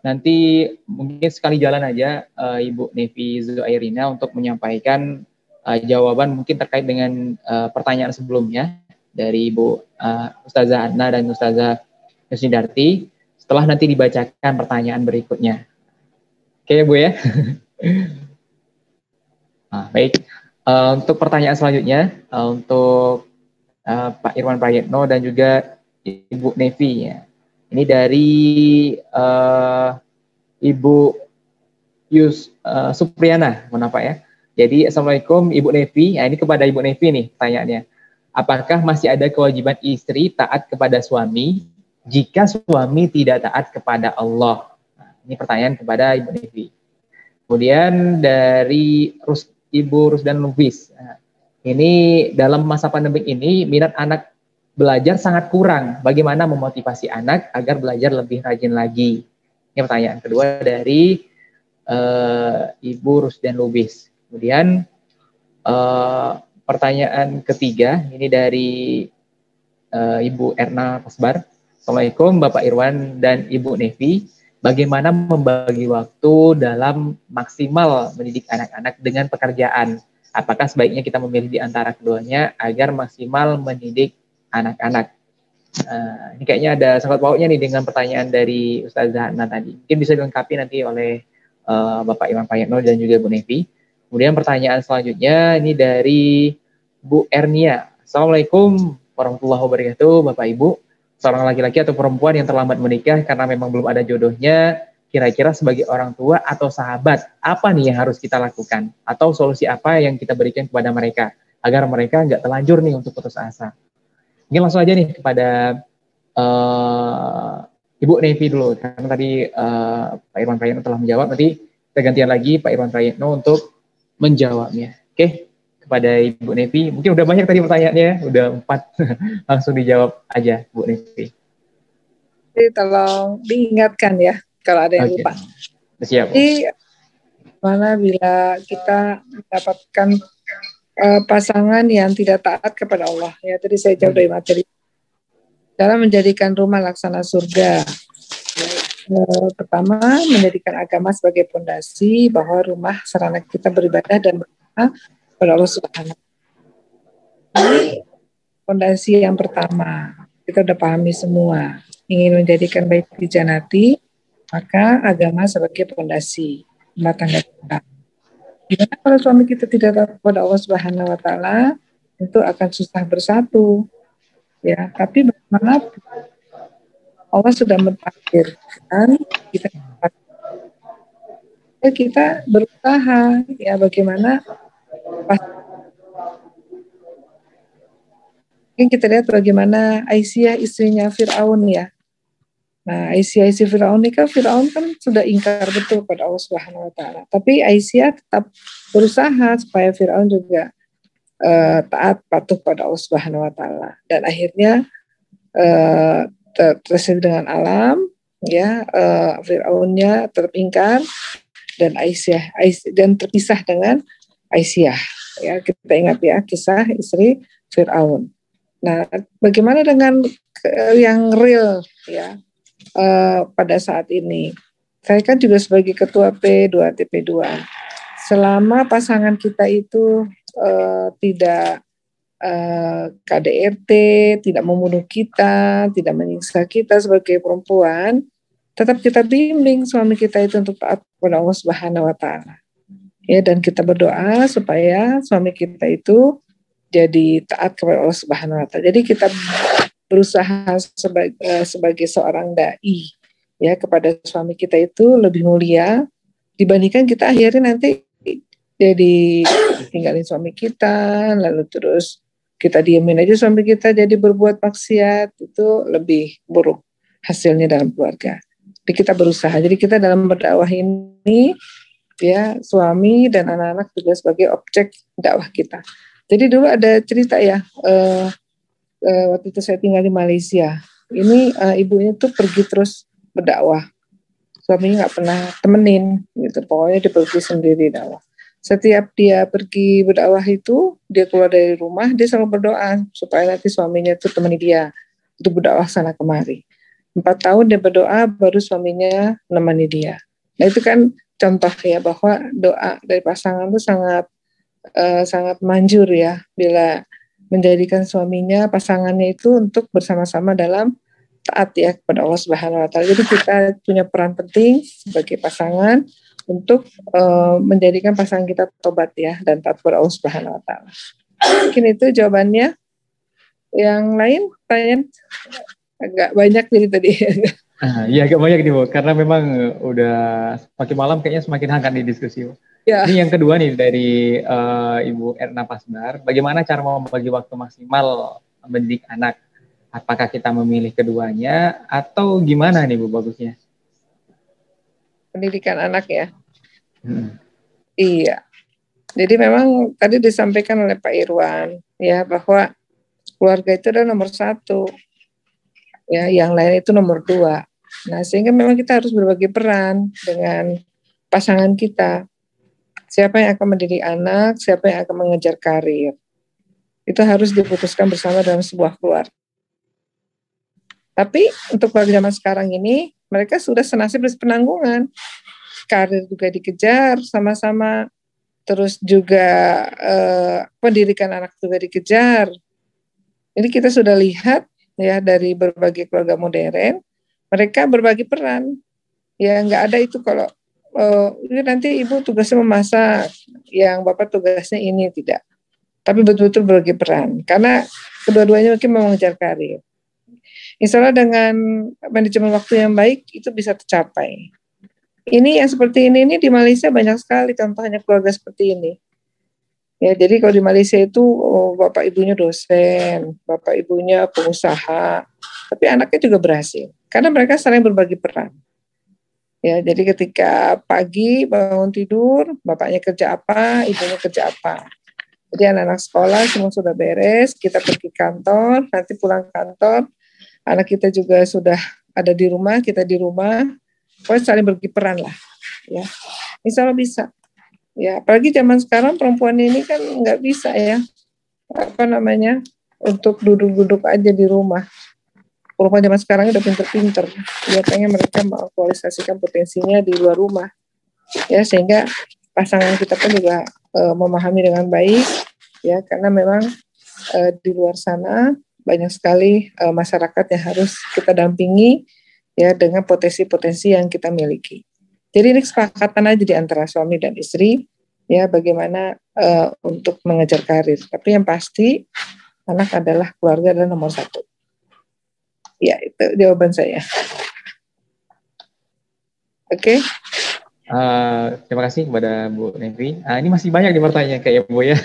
Nanti mungkin sekali jalan aja Ibu Nevi Zuairina untuk menyampaikan jawaban mungkin terkait dengan pertanyaan sebelumnya dari Ibu Ustazah Adna dan Ustazah Yusnidarti setelah nanti dibacakan pertanyaan berikutnya. Oke Bu ya. Nah, baik. Untuk pertanyaan selanjutnya untuk Pak Irwan Prayetno dan juga Ibu Nevi ya. Ini dari Ibu Supriyana, mohon Pak ya. Jadi Assalamualaikum Ibu Nevi. Nah, ini kepada Ibu Nevi nih pertanyaannya. Apakah masih ada kewajiban istri taat kepada suami jika suami tidak taat kepada Allah? Nah, ini pertanyaan kepada Ibu Nevi. Kemudian dari Ibu Rusdan Lubis. Nah, ini dalam masa pandemi ini minat anak belajar sangat kurang. Bagaimana memotivasi anak agar belajar lebih rajin lagi? Ini pertanyaan kedua dari Ibu Rusdan Lubis. Kemudian pertanyaan ketiga ini dari Ibu Erna Pasbar. Assalamualaikum Bapak Irwan dan Ibu Nevi. Bagaimana membagi waktu dalam maksimal mendidik anak-anak dengan pekerjaan? Apakah sebaiknya kita memilih di antara keduanya agar maksimal mendidik anak-anak? Ini kayaknya ada sangkut pautnya nih dengan pertanyaan dari Ustazah Hana tadi. Mungkin bisa dilengkapi nanti oleh Bapak Irwan Prayetno dan juga Bu Nevi. Kemudian pertanyaan selanjutnya ini dari Bu Ernia. Assalamualaikum warahmatullahi wabarakatuh, Bapak Ibu. Seorang laki-laki atau perempuan yang terlambat menikah karena memang belum ada jodohnya, kira-kira sebagai orang tua atau sahabat, apa nih yang harus kita lakukan? Atau solusi apa yang kita berikan kepada mereka, agar mereka nggak terlanjur nih untuk putus asa? Mungkin langsung aja nih kepada Ibu Nevi dulu, karena tadi Pak Irwan Prayetno telah menjawab, nanti kita gantian lagi Pak Irwan Prayetno untuk menjawabnya. Oke, kepada Ibu Nevi, mungkin udah banyak tadi pertanyaannya, udah 4, langsung dijawab aja Bu Nevi. Jadi tolong diingatkan ya kalau ada yang lupa. Siap. Jadi mana bila kita mendapatkan pasangan yang tidak taat kepada Allah, ya tadi saya jawab dari materi. Cara menjadikan rumah laksana surga. Pertama, menjadikan agama sebagai fondasi bahwa rumah sarana kita beribadah dan berdoa kepada Allah Subhanahu. Ini fondasi yang pertama. Kita udah pahami semua. Ingin menjadikan bait janati, maka agama sebagai fondasi rumah tangga kita. Gimana kalau suami kita tidak taat kepada Allah Subhanahu wa taala, itu akan susah bersatu. Ya, tapi bagaimana Allah sudah mentakdirkan kita berusaha ya bagaimana mungkin kita lihat bagaimana Aisyah istrinya Fir'aun ya. Nah, Aisyah istri Fir'aun ini kan Fir'aun kan sudah ingkar betul pada Allah Subhanahu wa taala. Tapi Aisyah tetap berusaha supaya Fir'aun juga taat patuh pada Allah Subhanahu wa taala. Dan akhirnya tersedia dengan alam ya, Fir'aunnya terpingkar dan Aisyah dan terpisah dengan Aisyah ya. Kita ingat ya kisah istri Fir'aun. Nah, bagaimana dengan yang real ya pada saat ini? Saya kan juga sebagai ketua P2 TP2. Selama pasangan kita itu tidak KDRT, tidak membunuh kita, tidak menyiksa kita sebagai perempuan, tetap kita bimbing suami kita itu untuk taat kepada Allah Subhanahu wa taala. Ya, dan kita berdoa supaya suami kita itu jadi taat kepada Allah Subhanahu wa taala. Jadi kita berusaha sebagai seorang dai ya kepada suami kita itu lebih mulia dibandingkan kita akhirnya nanti jadi tinggalin suami kita, lalu terus kita diamin aja suami kita jadi berbuat maksiat, itu lebih buruk hasilnya dalam keluarga. Jadi kita berusaha, jadi kita dalam berdakwah ini ya suami dan anak-anak juga sebagai objek dakwah kita. Jadi dulu ada cerita ya, waktu itu saya tinggal di Malaysia, ini ibunya tuh pergi terus berdakwah, suaminya nggak pernah temenin gitu, pokoknya dia pergi sendiri dakwah. Setiap dia pergi berdakwah itu, dia keluar dari rumah, dia selalu berdoa supaya nanti suaminya itu temani dia untuk berdakwah sana kemari. 4 tahun dia berdoa, baru suaminya menemani dia. Nah itu kan contoh ya bahwa doa dari pasangan itu sangat sangat manjur ya bila menjadikan suaminya, pasangannya itu untuk bersama-sama dalam taat ya kepada Allah Subhanahu wa taala. Jadi kita punya peran penting sebagai pasangan untuk menjadikan pasangan kita tobat ya dan taat kepada Allah Subhanahu wa taala. Mungkin itu jawabannya. Yang lain pertanyaan agak banyak jadi tadi. Iya agak banyak nih Bu, karena memang udah semakin malam kayaknya semakin hangat nih diskusi Bu. Ya. Ini yang kedua nih dari Ibu Erna Pasbar, bagaimana cara membagi waktu maksimal mendidik anak? Apakah kita memilih keduanya atau gimana nih Bu bagusnya? Pendidikan anak ya. Iya. Jadi memang tadi disampaikan oleh Pak Irwan ya bahwa keluarga itu adalah nomor 1. Ya, yang lain itu nomor 2. Nah, sehingga memang kita harus berbagi peran dengan pasangan kita. Siapa yang akan mendidik anak, siapa yang akan mengejar karir. Itu harus diputuskan bersama dalam sebuah keluarga. Tapi untuk keluarga zaman sekarang ini, mereka sudah senasib berpenanggungan. Karir juga dikejar sama-sama, terus juga pendidikan anak juga dikejar. Jadi kita sudah lihat ya dari berbagai keluarga modern, mereka berbagi peran. Ya nggak ada itu kalau nanti ibu tugasnya memasak, yang bapak tugasnya ini, tidak. Tapi betul-betul berbagi peran. Karena kedua-duanya mungkin mau mengejar karir. Insya Allah dengan manajemen waktu yang baik itu bisa tercapai. Ini yang seperti ini di Malaysia banyak sekali contohnya keluarga seperti ini. Ya, jadi kalau di Malaysia itu bapak ibunya dosen, bapak ibunya pengusaha, tapi anaknya juga berhasil karena mereka saling berbagi peran. Ya, jadi ketika pagi bangun tidur, bapaknya kerja apa, ibunya kerja apa. Jadi anak-anak sekolah semua sudah beres, kita pergi kantor, nanti pulang kantor, anak kita juga sudah ada di rumah, kita di rumah, pokoknya saling berbagi peran lah. Ya, insya Allah bisa. Ya, apalagi zaman sekarang perempuan ini kan nggak bisa ya, untuk duduk-duduk aja di rumah. Perempuan zaman sekarang udah pinter-pinter, ya pengen mereka mengaktualisasikan potensinya di luar rumah, ya sehingga pasangan kita pun juga memahami dengan baik, ya karena memang di luar sana banyak sekali masyarakat yang harus kita dampingi, ya dengan potensi-potensi yang kita miliki. Jadi ini kesepakatan aja di antara suami dan istri, ya bagaimana untuk mengejar karir. Tapi yang pasti anak adalah keluarga adalah nomor 1. Ya itu jawaban saya. Oke. Terima kasih kepada Bu Nevi. Ini masih banyak nih pertanyaan kayak Bu ya.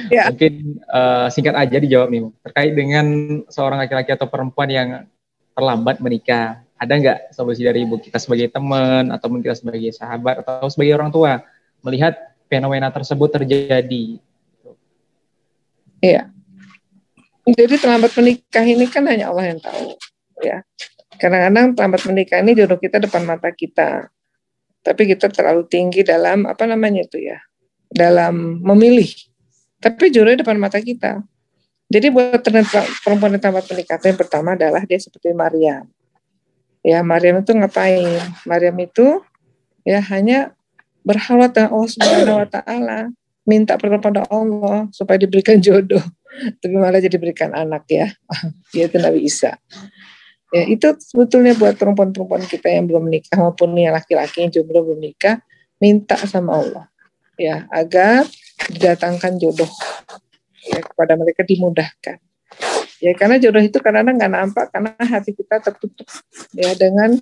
Ya. Mungkin singkat aja dijawab nih Bu. Terkait dengan seorang laki-laki atau perempuan yang terlambat menikah. Ada nggak solusi dari Ibu, kita sebagai teman, atau mungkin kita sebagai sahabat, atau sebagai orang tua, melihat fenomena tersebut terjadi? Iya. Jadi terlambat menikah ini kan hanya Allah yang tahu. Ya. Kadang-kadang terlambat menikah ini jodoh kita depan mata kita. Tapi kita terlalu tinggi dalam, dalam memilih. Tapi jodohnya depan mata kita. Jadi buat perempuan yang terlambat menikah, yang pertama adalah dia seperti Maryam. Ya, Maryam itu ngapain? Maryam itu ya hanya berhalwat dengan Allah Subhanahu wa taala, minta kepada Allah supaya diberikan jodoh. Tapi malah jadi diberikan anak ya. Yaitu Nabi Isa. Ya, itu sebetulnya buat perempuan-perempuan kita yang belum menikah maupun yang laki-laki yang jomblo belum menikah, minta sama Allah ya agar didatangkan jodoh ya kepada mereka, dimudahkan. Ya karena jodoh itu kadang-kadang nggak nampak karena hati kita tertutup ya dengan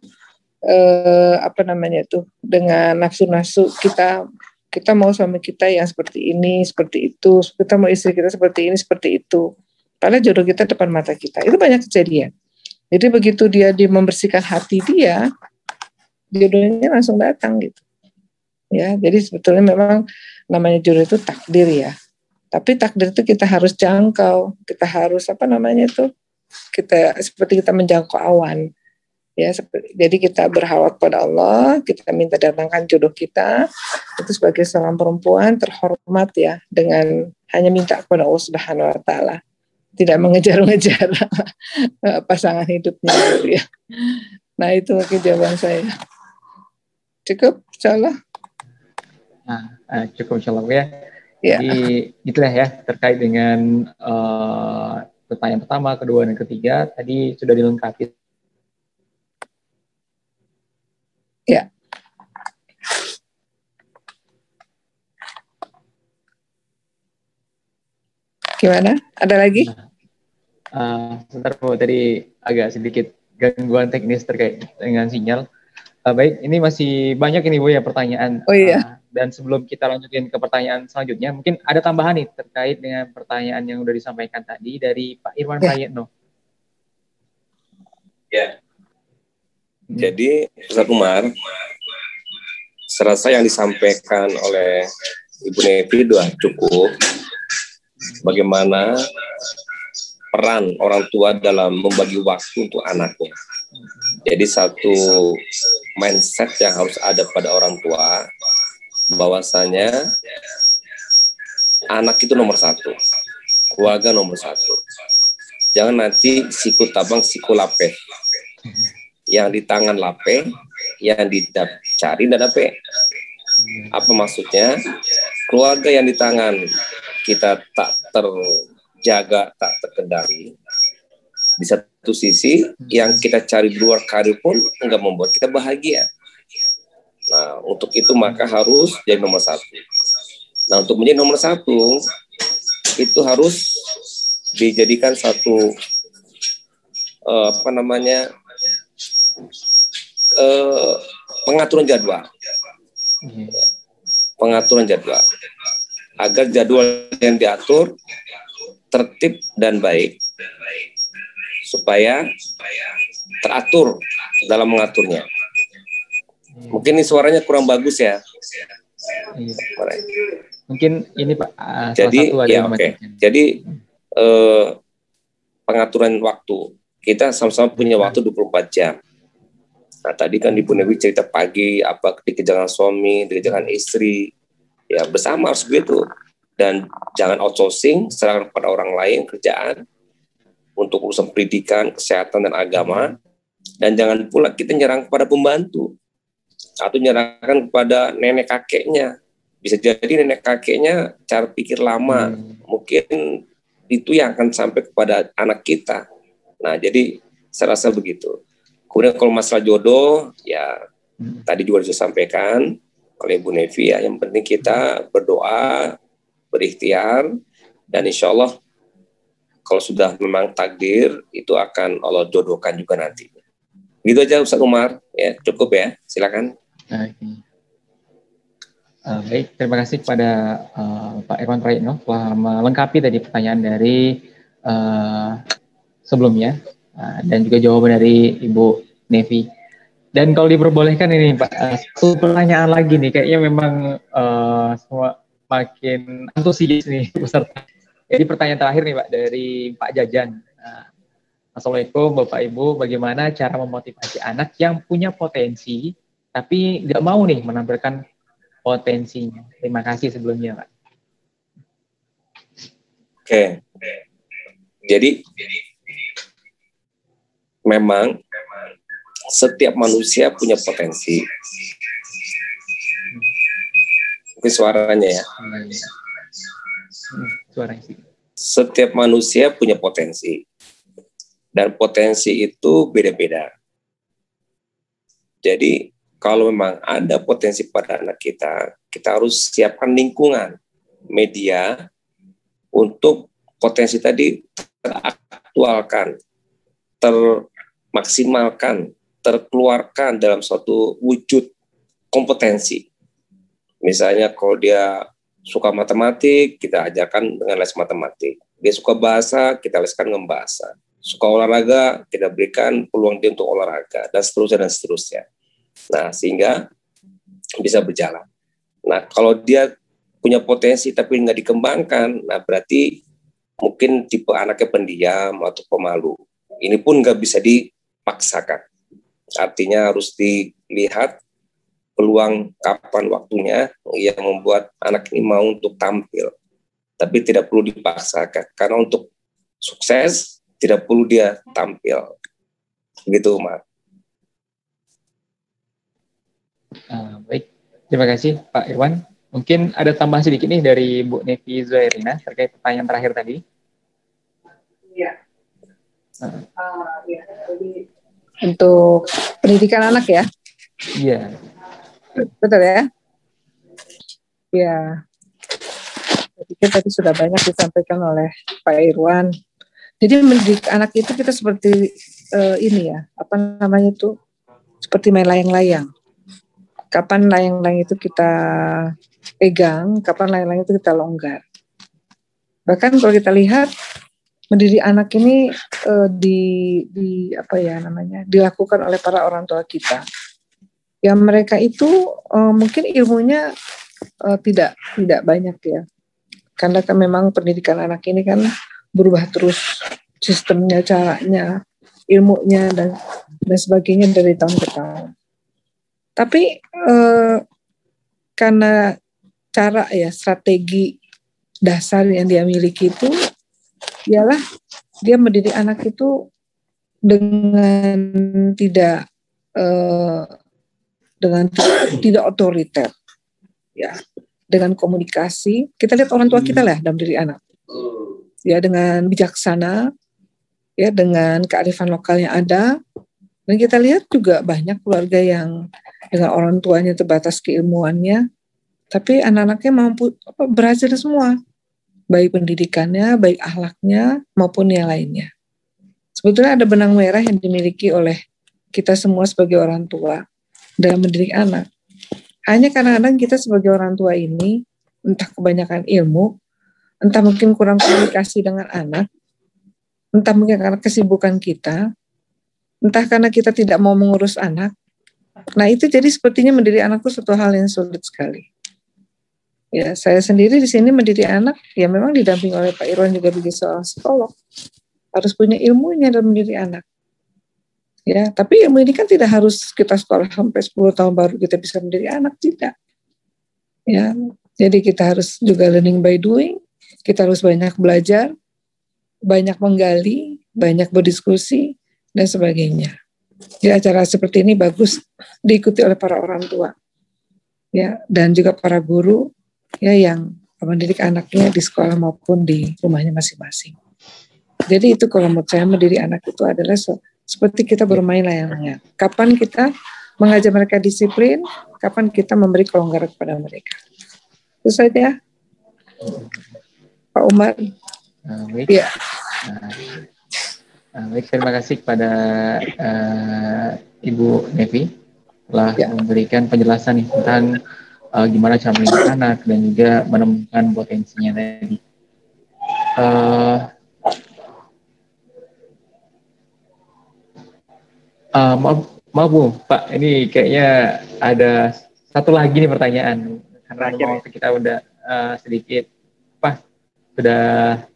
dengan nafsu-nafsu kita. Kita mau suami kita yang seperti ini, seperti itu. Kita mau istri kita seperti ini, seperti itu. Padahal jodoh kita depan mata kita. Itu banyak kejadian. Jadi begitu dia membersihkan hati dia, jodohnya langsung datang gitu. Ya, jadi sebetulnya memang namanya jodoh itu takdir ya. Tapi takdir itu kita harus jangkau, kita harus kita seperti kita menjangkau awan. Ya, jadi kita berharap pada Allah, kita minta datangkan jodoh kita. Itu sebagai seorang perempuan terhormat ya, dengan hanya minta kepada Allah Subhanahu wa taala. Tidak mengejar-ngejar pasangan hidupnya gitu ya. Nah itu mungkin jawaban saya. Cukup, insyaallah. Cukup insyaallah ya. Jadi itulah ya terkait dengan pertanyaan pertama, kedua, dan ketiga tadi sudah dilengkapi. Ya. Gimana? Ada lagi? Sebentar Bu, tadi agak sedikit gangguan teknis terkait dengan sinyal. Baik, ini masih banyak ini Bu ya pertanyaan. Oh iya. Dan sebelum kita lanjutin ke pertanyaan selanjutnya, mungkin ada tambahan nih terkait dengan pertanyaan yang sudah disampaikan tadi dari Pak Irwan Prayetno. Ya. Jadi Ustaz Umar, serasa yang disampaikan oleh Ibu Nevi sudah cukup. Bagaimana peran orang tua dalam membagi waktu untuk anaknya. Jadi satu mindset yang harus ada pada orang tua, bahwasanya anak itu nomor satu, keluarga nomor satu. Jangan nanti siku tabang siku lape. Yang di tangan lape, yang dicari tidak dape. Apa maksudnya? Keluarga yang di tangan kita tak terjaga, tak terkendali. Di satu sisi, yang kita cari di luar karir pun enggak membuat kita bahagia. Nah, untuk itu maka harus jadi nomor satu. Nah, untuk menjadi nomor satu, itu harus dijadikan satu pengaturan jadwal. Pengaturan jadwal. Agar jadwal yang diatur tertib dan baik, supaya teratur dalam mengaturnya. Mungkin ini suaranya kurang bagus ya. Iya. Mungkin ini Pak. Jadi ya oke. Jadi pengaturan waktu, kita sama-sama punya waktu 24 jam. Nah, tadi kan Ibu Nevi cerita pagi apa dikejaran suami, dikejaran istri, ya bersama harus begitu. Dan jangan outsourcing, serahkan kepada orang lain kerjaan untuk urusan pendidikan, kesehatan, dan agama. Dan jangan pula kita nyerang kepada pembantu atau nyerahkan kepada nenek kakeknya. Bisa jadi nenek kakeknya cara pikir lama, mungkin itu yang akan sampai kepada anak kita. Nah, jadi saya rasa begitu. Kemudian kalau masalah jodoh, ya tadi juga sudah sampaikan oleh Ibu Nevi, ya, yang penting kita berdoa, berikhtiar, dan insya Allah kalau sudah memang takdir, itu akan Allah jodohkan juga nanti. Gitu aja Ustaz Umar, ya cukup ya, silakan. Baik, terima kasih kepada Pak Irwan Prayetno telah melengkapi tadi pertanyaan dari sebelumnya dan juga jawaban dari Ibu Nevi. Dan kalau diperbolehkan ini Pak, satu pertanyaan lagi nih, kayaknya memang semua makin antusias nih peserta. Jadi pertanyaan terakhir nih Pak dari Pak Jajan. Assalamualaikum Bapak Ibu, bagaimana cara memotivasi anak yang punya potensi tapi nggak mau nih menampilkan potensinya? Terima kasih sebelumnya Pak. Oke. Jadi memang setiap manusia punya potensi. Mungkin suaranya ya. Setiap manusia punya potensi. Dan potensi itu beda-beda. Jadi kalau memang ada potensi pada anak kita, kita harus siapkan lingkungan, media, untuk potensi tadi teraktualkan, termaksimalkan, terkeluarkan dalam suatu wujud kompetensi. Misalnya kalau dia suka matematik, kita ajarkan dengan les matematik. Dia suka bahasa, kita leskan dengan bahasa. Suka olahraga, kita berikan peluang dia untuk olahraga, dan seterusnya, dan seterusnya. Nah, sehingga bisa berjalan. Nah, kalau dia punya potensi tapi nggak dikembangkan, nah berarti mungkin tipe anaknya pendiam atau pemalu. Ini pun nggak bisa dipaksakan. Artinya harus dilihat peluang kapan waktunya yang membuat anak ini mau untuk tampil. Tapi tidak perlu dipaksakan. Karena untuk sukses, tidak perlu dia tampil. Begitu, Mak. Baik, terima kasih Pak Irwan. Mungkin ada tambahan sedikit nih dari Bu Nevi Zuhairina terkait pertanyaan terakhir tadi. Iya. Untuk pendidikan anak ya? Iya. Betul ya? Ya. Saya pikir tadi sudah banyak disampaikan oleh Pak Irwan. Jadi mendidik anak itu kita seperti ini ya, apa namanya itu? Seperti main layang-layang. Kapan layang-layang itu kita pegang, kapan layang-layang itu kita longgar. Bahkan kalau kita lihat mendidik anak ini dilakukan oleh para orang tua kita. Ya mereka itu mungkin ilmunya tidak banyak ya. Karena kan memang pendidikan anak ini kan berubah terus sistemnya, caranya, ilmunya dan sebagainya dari tahun ke tahun. Tapi karena cara ya, strategi dasar yang dia miliki itu ialah dia mendidik anak itu dengan tidak otoriter, ya, dengan komunikasi. Kita lihat orang tua kita lah dalam diri anak, ya, dengan bijaksana, ya, dengan kearifan lokal yang ada. Dan kita lihat juga banyak keluarga yang dengan orang tuanya terbatas keilmuannya, tapi anak-anaknya mampu berhasil semua, baik pendidikannya, baik akhlaknya, maupun yang lainnya. Sebetulnya ada benang merah yang dimiliki oleh kita semua sebagai orang tua dalam mendidik anak. Hanya kadang-kadang kita sebagai orang tua ini, entah kebanyakan ilmu, entah mungkin kurang komunikasi dengan anak, entah mungkin karena kesibukan kita, entah karena kita tidak mau mengurus anak. Nah itu jadi sepertinya mendidik anak itu suatu hal yang sulit sekali. Ya, saya sendiri di sini mendidik anak, ya memang didampingi oleh Pak Irwan juga bagi seorang psikolog. Harus punya ilmunya dalam mendidik anak. Ya, tapi ilmu ini kan tidak harus kita sekolah sampai 10 tahun baru kita bisa mendidik anak, tidak. Ya, jadi kita harus juga learning by doing, kita harus banyak belajar, banyak menggali, banyak berdiskusi, dan sebagainya. Jadi acara seperti ini bagus diikuti oleh para orang tua, ya, dan juga para guru, ya, yang mendidik anaknya di sekolah maupun di rumahnya masing-masing. Jadi itu kalau menurut saya mendidik anak itu adalah seperti kita bermain layang-layang. Kapan kita mengajar mereka disiplin, kapan kita memberi kelonggaran kepada mereka. Itu saja, Pak Umar. Baik. Ya. Baik, terima kasih kepada Ibu Nevi telah memberikan penjelasan nih tentang gimana cara mendidik anak dan juga menemukan potensinya tadi. Maaf Bu, Pak, ini kayaknya ada satu lagi nih pertanyaan karena waktu kita udah sedikit sudah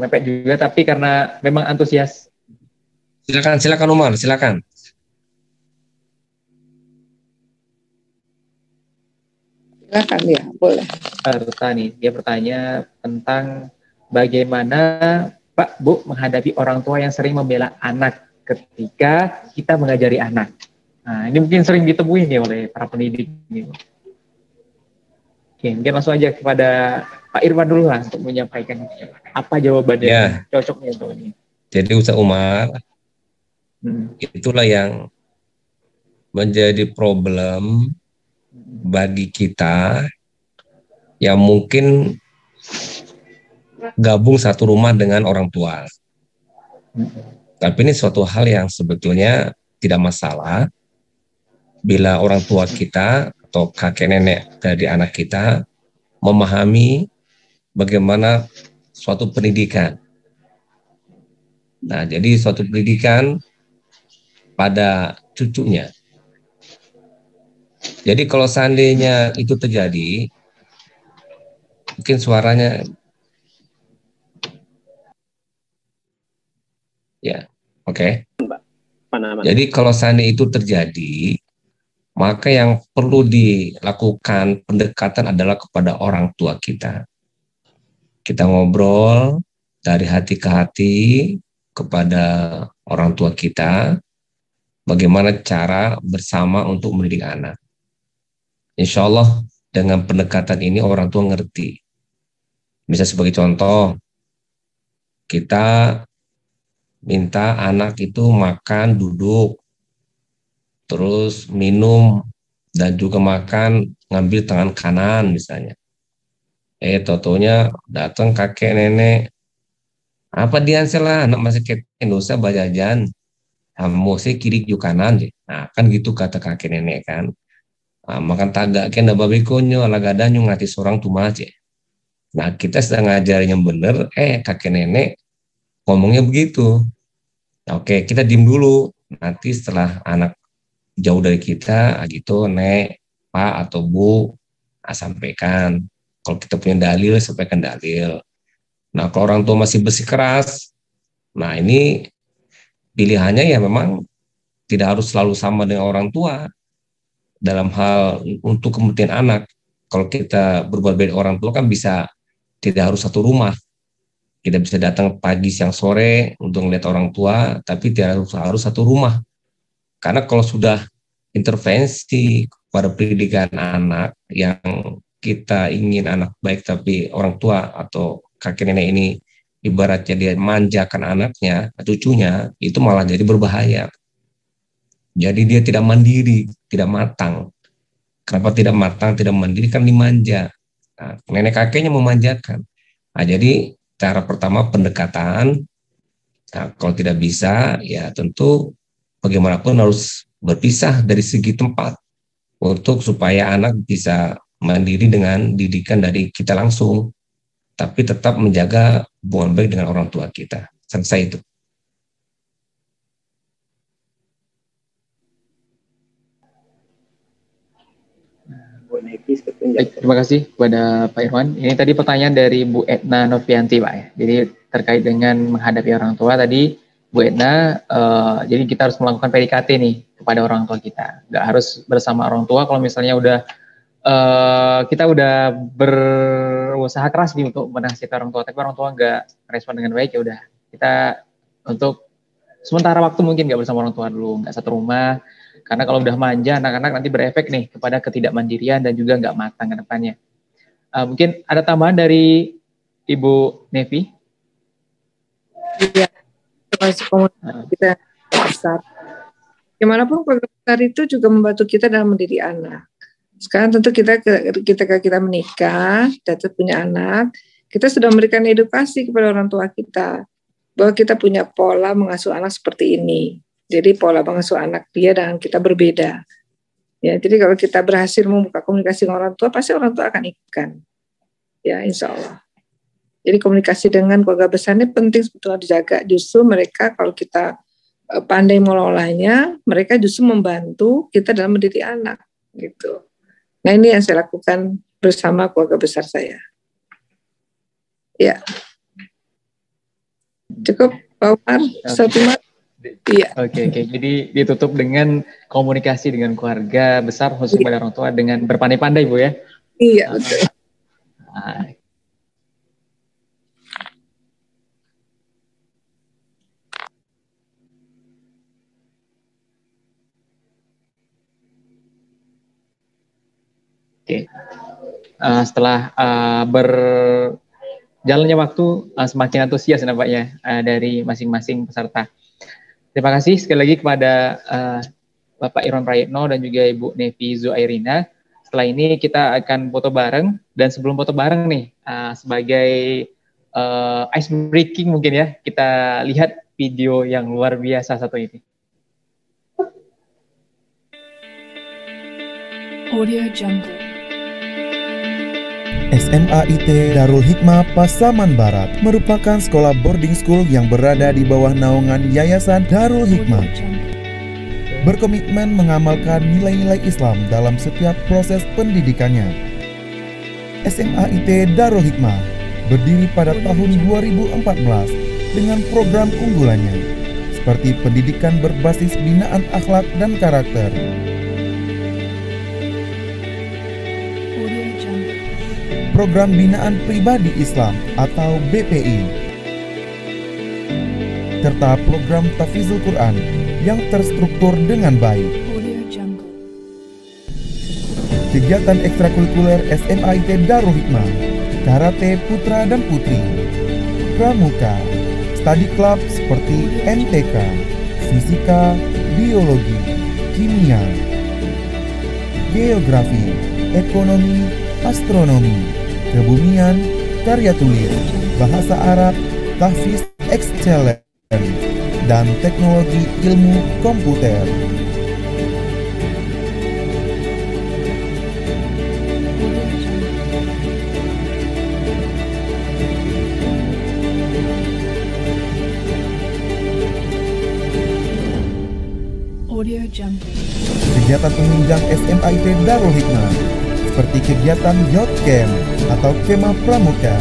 mepet juga, tapi karena memang antusias. Silakan Umar, silakan. Silakan ya, boleh. Dia bertanya tentang bagaimana Pak Bu menghadapi orang tua yang sering membela anak ketika kita mengajari anak. Nah, ini mungkin sering ditemui nih oleh para pendidik. Oke, mungkin langsung aja kepada Pak Irwan dulu lah untuk menyampaikan apa jawabannya ya, cocoknya untuk ini. Jadi Ustaz Umar, itulah yang menjadi problem bagi kita yang mungkin gabung satu rumah dengan orang tua. Tapi ini suatu hal yang sebetulnya tidak masalah bila orang tua kita atau kakek nenek dari anak kita memahami bagaimana suatu pendidikan. Nah, jadi suatu pendidikan pada cucunya. Jadi kalau seandainya itu terjadi, mungkin suaranya, ya, oke. Jadi kalau seandainya itu terjadi, maka yang perlu dilakukan pendekatan adalah kepada orang tua kita. Kita ngobrol dari hati ke hati kepada orang tua kita, bagaimana cara bersama untuk mendidik anak. Insya Allah dengan pendekatan ini orang tua ngerti. Bisa sebagai contoh, kita minta anak itu makan, duduk, terus minum, dan juga makan ngambil tangan kanan misalnya. Totonya datang kakek nenek, apa dia salah, anak masih kecil, nggak usah bajajan, kamu sih kiri ju kanan. Nah kan gitu kata kakek nenek kan. Makan tagak kena babi konyo, alagada nyu ngati seorang tuh aja. Nah kita sedang ngajarin yang bener, kakek nenek ngomongnya begitu. Nah, oke, kita diem dulu. Nanti setelah anak jauh dari kita, gitu, nek, pak atau bu, sampaikan. Kalau kita punya dalil, sampaikan dalil. Nah, kalau orang tua masih bersikeras, nah ini pilihannya ya memang tidak harus selalu sama dengan orang tua dalam hal untuk kemudian anak. Kalau kita berbuat beda orang tua kan bisa tidak harus satu rumah. Kita bisa datang pagi, siang, sore untuk melihat orang tua, tapi tidak harus satu rumah. Karena kalau sudah intervensi pada pendidikan anak yang kita ingin anak baik, tapi orang tua atau kakek nenek ini ibaratnya dia manjakan anaknya, cucunya, itu malah jadi berbahaya. Jadi dia tidak mandiri, tidak matang. Kenapa tidak matang, tidak mandiri? Kan dimanja. Nah, nenek kakeknya memanjakan. Nah, jadi cara pertama pendekatan. Nah, kalau tidak bisa, ya tentu bagaimanapun harus berpisah dari segi tempat untuk supaya anak bisa mandiri dengan didikan dari kita langsung, tapi tetap menjaga hubungan baik dengan orang tua kita. Selesai itu. Baik, terima kasih kepada Pak Irwan. Ini tadi pertanyaan dari Bu Etna Novianti, Pak ya. Jadi terkait dengan menghadapi orang tua tadi, Bu Etna, jadi kita harus melakukan PDKT nih kepada orang tua kita. Nggak harus bersama orang tua. Kalau misalnya kita udah berusaha keras nih untuk menasihati orang tua, tapi orang tua nggak respon dengan baik, ya udah kita untuk sementara waktu mungkin nggak bersama orang tua dulu, nggak satu rumah. Karena kalau udah manja, anak-anak nanti berefek nih kepada ketidakmandirian dan juga nggak matang ke depannya. Mungkin ada tambahan dari Ibu Nevi? Iya, termasuk komunitas kita besar. Gimanapun keluarga besar itu juga membantu kita dalam mendidik anak. Sekarang tentu kita menikah, kita punya anak, kita sudah memberikan edukasi kepada orang tua kita bahwa kita punya pola mengasuh anak seperti ini. Jadi pola mengasuh anak dia dan kita berbeda. Ya, jadi kalau kita berhasil membuka komunikasi dengan orang tua, pasti orang tua akan ikutkan. Ya, insya Allah. Jadi komunikasi dengan keluarga besar ini penting sebetulnya dijaga. Justru mereka kalau kita pandai mengelolanya, mereka justru membantu kita dalam mendidik anak. Gitu. Nah ini yang saya lakukan bersama keluarga besar saya. Ya. Cukup, Pak Umar. Satu Umar. Iya. Oke. Jadi ditutup dengan komunikasi dengan keluarga besar, khususnya pada orang tua dengan berpandai-pandai, Bu ya. Iya, betul. Oke. Setelah berjalannya waktu, semakin antusias nampaknya dari masing-masing peserta. Terima kasih sekali lagi kepada Bapak Irwan Prayitno dan juga Ibu Nevi Zuairina. Setelah ini kita akan foto bareng, dan sebelum foto bareng nih, sebagai ice breaking mungkin ya, kita lihat video yang luar biasa satu ini. Audio Jungle. SMA IT Darul Hikmah Pasaman Barat merupakan sekolah boarding school yang berada di bawah naungan Yayasan Darul Hikmah. Berkomitmen mengamalkan nilai-nilai Islam dalam setiap proses pendidikannya. SMA IT Darul Hikmah berdiri pada tahun 2014 dengan program unggulannya seperti pendidikan berbasis binaan akhlak dan karakter, program binaan pribadi Islam atau BPI, serta program Tahfizul Quran yang terstruktur dengan baik. kegiatan ekstrakurikuler SMA IT Darul Hikmah, karate putra dan putri, pramuka, study club seperti MTK, fisika, biologi, kimia, geografi, ekonomi, astronomi, kebumian, karya tulis, bahasa Arab, tahfiz excellent, dan teknologi ilmu komputer. Kegiatan penunjang SMA IT Darul Hikmah seperti kegiatan Youth Camp atau Kemah Pramuka,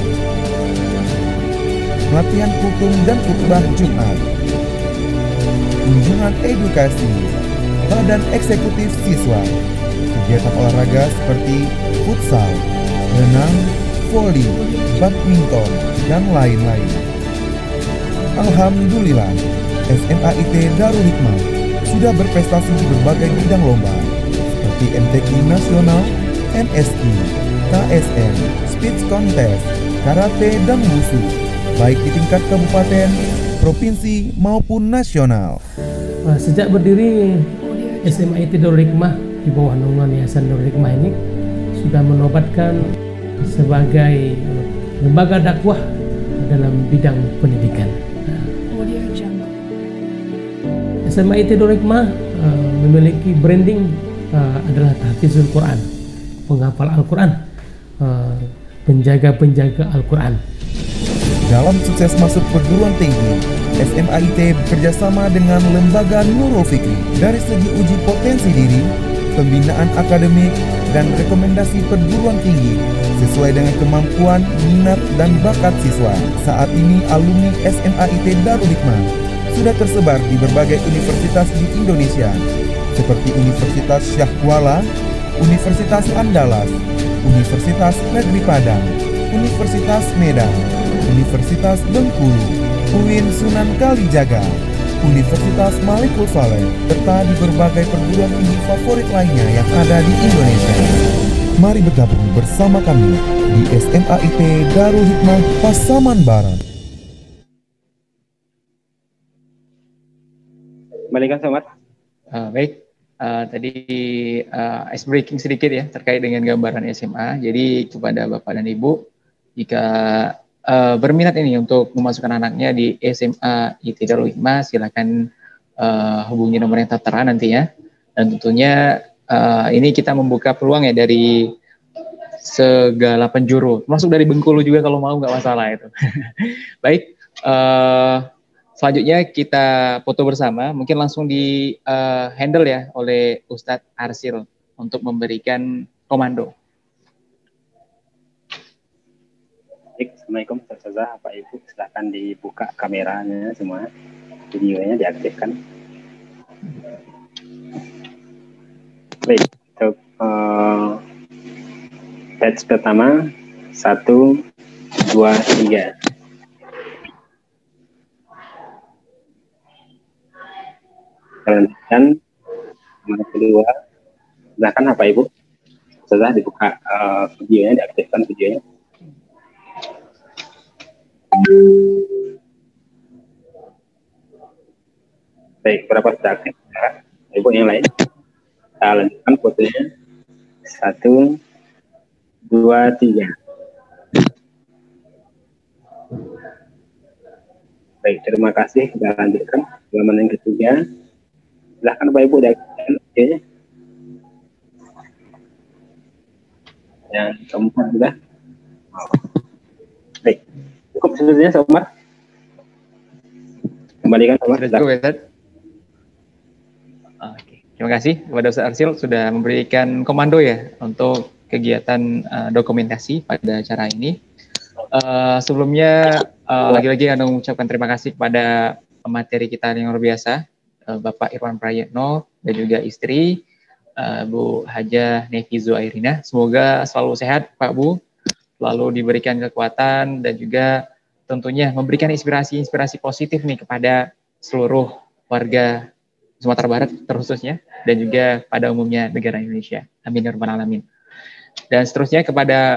pelatihan hukum dan khutbah Jumat, kunjungan edukasi, badan eksekutif siswa, kegiatan olahraga seperti futsal, renang, voli, badminton, dan lain-lain. Alhamdulillah, SMA IT Darul Hikmah sudah berprestasi di berbagai bidang lomba seperti MTQ Nasional, MSI, KSN, Speech Contest, Karate, dan Wushu, baik di tingkat kabupaten, provinsi, maupun nasional. Sejak berdiri SMA IT Darul Hikmah di bawah naungan Yayasan Darul Hikmah ini sudah menobatkan sebagai lembaga dakwah dalam bidang pendidikan. SMA IT Darul Hikmah memiliki branding adalah tahfizul Quran, penghafal Al-Quran, penjaga Al-Quran. Dalam sukses masuk perguruan tinggi, SMA IT bekerjasama dengan Lembaga Nurul Fikri dari segi uji potensi diri, pembinaan akademik, dan rekomendasi perguruan tinggi sesuai dengan kemampuan, minat, dan bakat siswa. Saat ini alumni SMA IT Darul Hikmah sudah tersebar di berbagai universitas di Indonesia seperti Universitas Syah Kuala, Universitas Andalas, Universitas Negeri Padang, Universitas Medan, Universitas Bengkulu, UIN Sunan Kalijaga, Universitas Malikul Saleh, serta di berbagai perguruan tinggi favorit lainnya yang ada di Indonesia. Mari bergabung bersama kami di SMA IT Darul Hikmah Pasaman Barat. Kembalikan Somad. Baik, tadi ice breaking sedikit ya terkait dengan gambaran SMA. Jadi kepada Bapak dan Ibu, jika berminat ini untuk memasukkan anaknya di SMA IT Darul Hikmah, silakan hubungi nomor yang tertera nantinya. Dan tentunya ini kita membuka peluang ya dari segala penjuru, termasuk dari Bengkulu juga kalau mau, nggak masalah itu. Baik. Selanjutnya kita foto bersama, mungkin langsung di handle ya oleh Ustadz Arsil untuk memberikan komando. Baik, Assalamualaikum Ustazah, Pak Ibu, silahkan dibuka kameranya semua, videonya diaktifkan. Baik, untuk batch pertama 1, 2, 3. Lanjutkan yang kedua, silakan Bapak Ibu, setelah dibuka videonya, diaktifkan videonya. Baik, berapa sudah aktif? Ibu yang lain, kita lanjutkan fotonya. 1, 2, 3. Baik, terima kasih. Kita lanjutkan halaman yang ketiga. Silahkan Bapak Ibu diaktifkan videonya. Yang keempat sudah. Baik, cukup sebenarnya Somad. Kembalikan Somad. Oke, terima kasih kepada Ustaz Arsil sudah memberikan komando ya untuk kegiatan dokumentasi pada acara ini. Sebelumnya lagi-lagi kami mengucapkan terima kasih kepada pemateri kita yang luar biasa, Bapak Irwan Prayetno dan juga istri Bu Hajah Nefizu Airina. Semoga selalu sehat Pak Bu, selalu diberikan kekuatan dan juga tentunya memberikan inspirasi positif nih kepada seluruh warga Sumatera Barat terkhususnya dan juga pada umumnya negara Indonesia. Amin ya rabbal alamin. Dan seterusnya kepada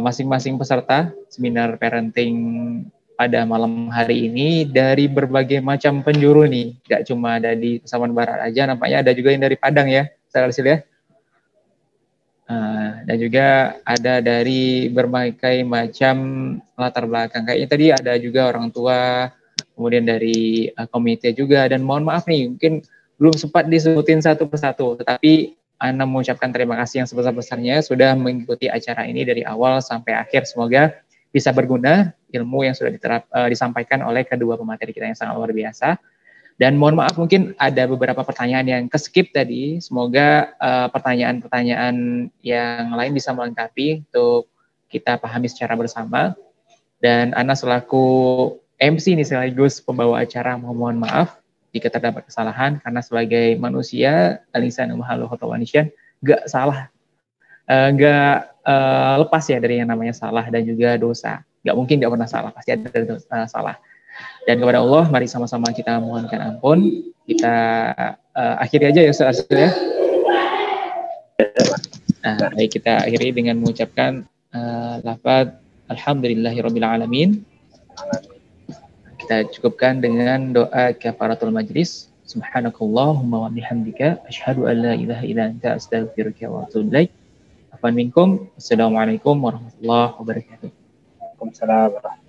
masing-masing peserta seminar parenting pada malam hari ini dari berbagai macam penjuru nih, nggak cuma ada di Pasaman Barat aja, nampaknya ada juga yang dari Padang ya, Ustaz Arsil ya. Dan juga ada dari berbagai macam latar belakang. Kayaknya tadi ada juga orang tua, kemudian dari komite juga, dan mohon maaf nih, mungkin belum sempat disebutin satu persatu, tetapi Ana mengucapkan terima kasih yang sebesar-besarnya sudah mengikuti acara ini dari awal sampai akhir. Semoga bisa berguna ilmu yang sudah disampaikan oleh kedua pemateri kita yang sangat luar biasa. Dan mohon maaf mungkin ada beberapa pertanyaan yang keskip tadi. Semoga pertanyaan-pertanyaan yang lain bisa melengkapi untuk kita pahami secara bersama. Dan Ana selaku MC ini sekaligus pembawa acara mohon maaf jika terdapat kesalahan, karena sebagai manusia al-insanu mahalul khata' wa nisyan, nggak salah, nggak lepas ya dari yang namanya salah dan juga dosa. Nggak mungkin nggak pernah salah, pasti ada salah. Dan kepada Allah, mari sama-sama kita mohonkan ampun. Kita akhiri aja ya Ustaz ya. Baik, kita akhiri dengan mengucapkan lafaz alhamdulillahirabbil alamin. Kita cukupkan dengan doa kafaratul majlis. Subhanakallahumma wa bihamdika asyhadu an la ilaha illa anta astaghfiruka wa atubu ilaik. Afwan minkum. Assalamualaikum warahmatullahi wabarakatuh. Waalaikumsalam warahmatullahi wabarakatuh.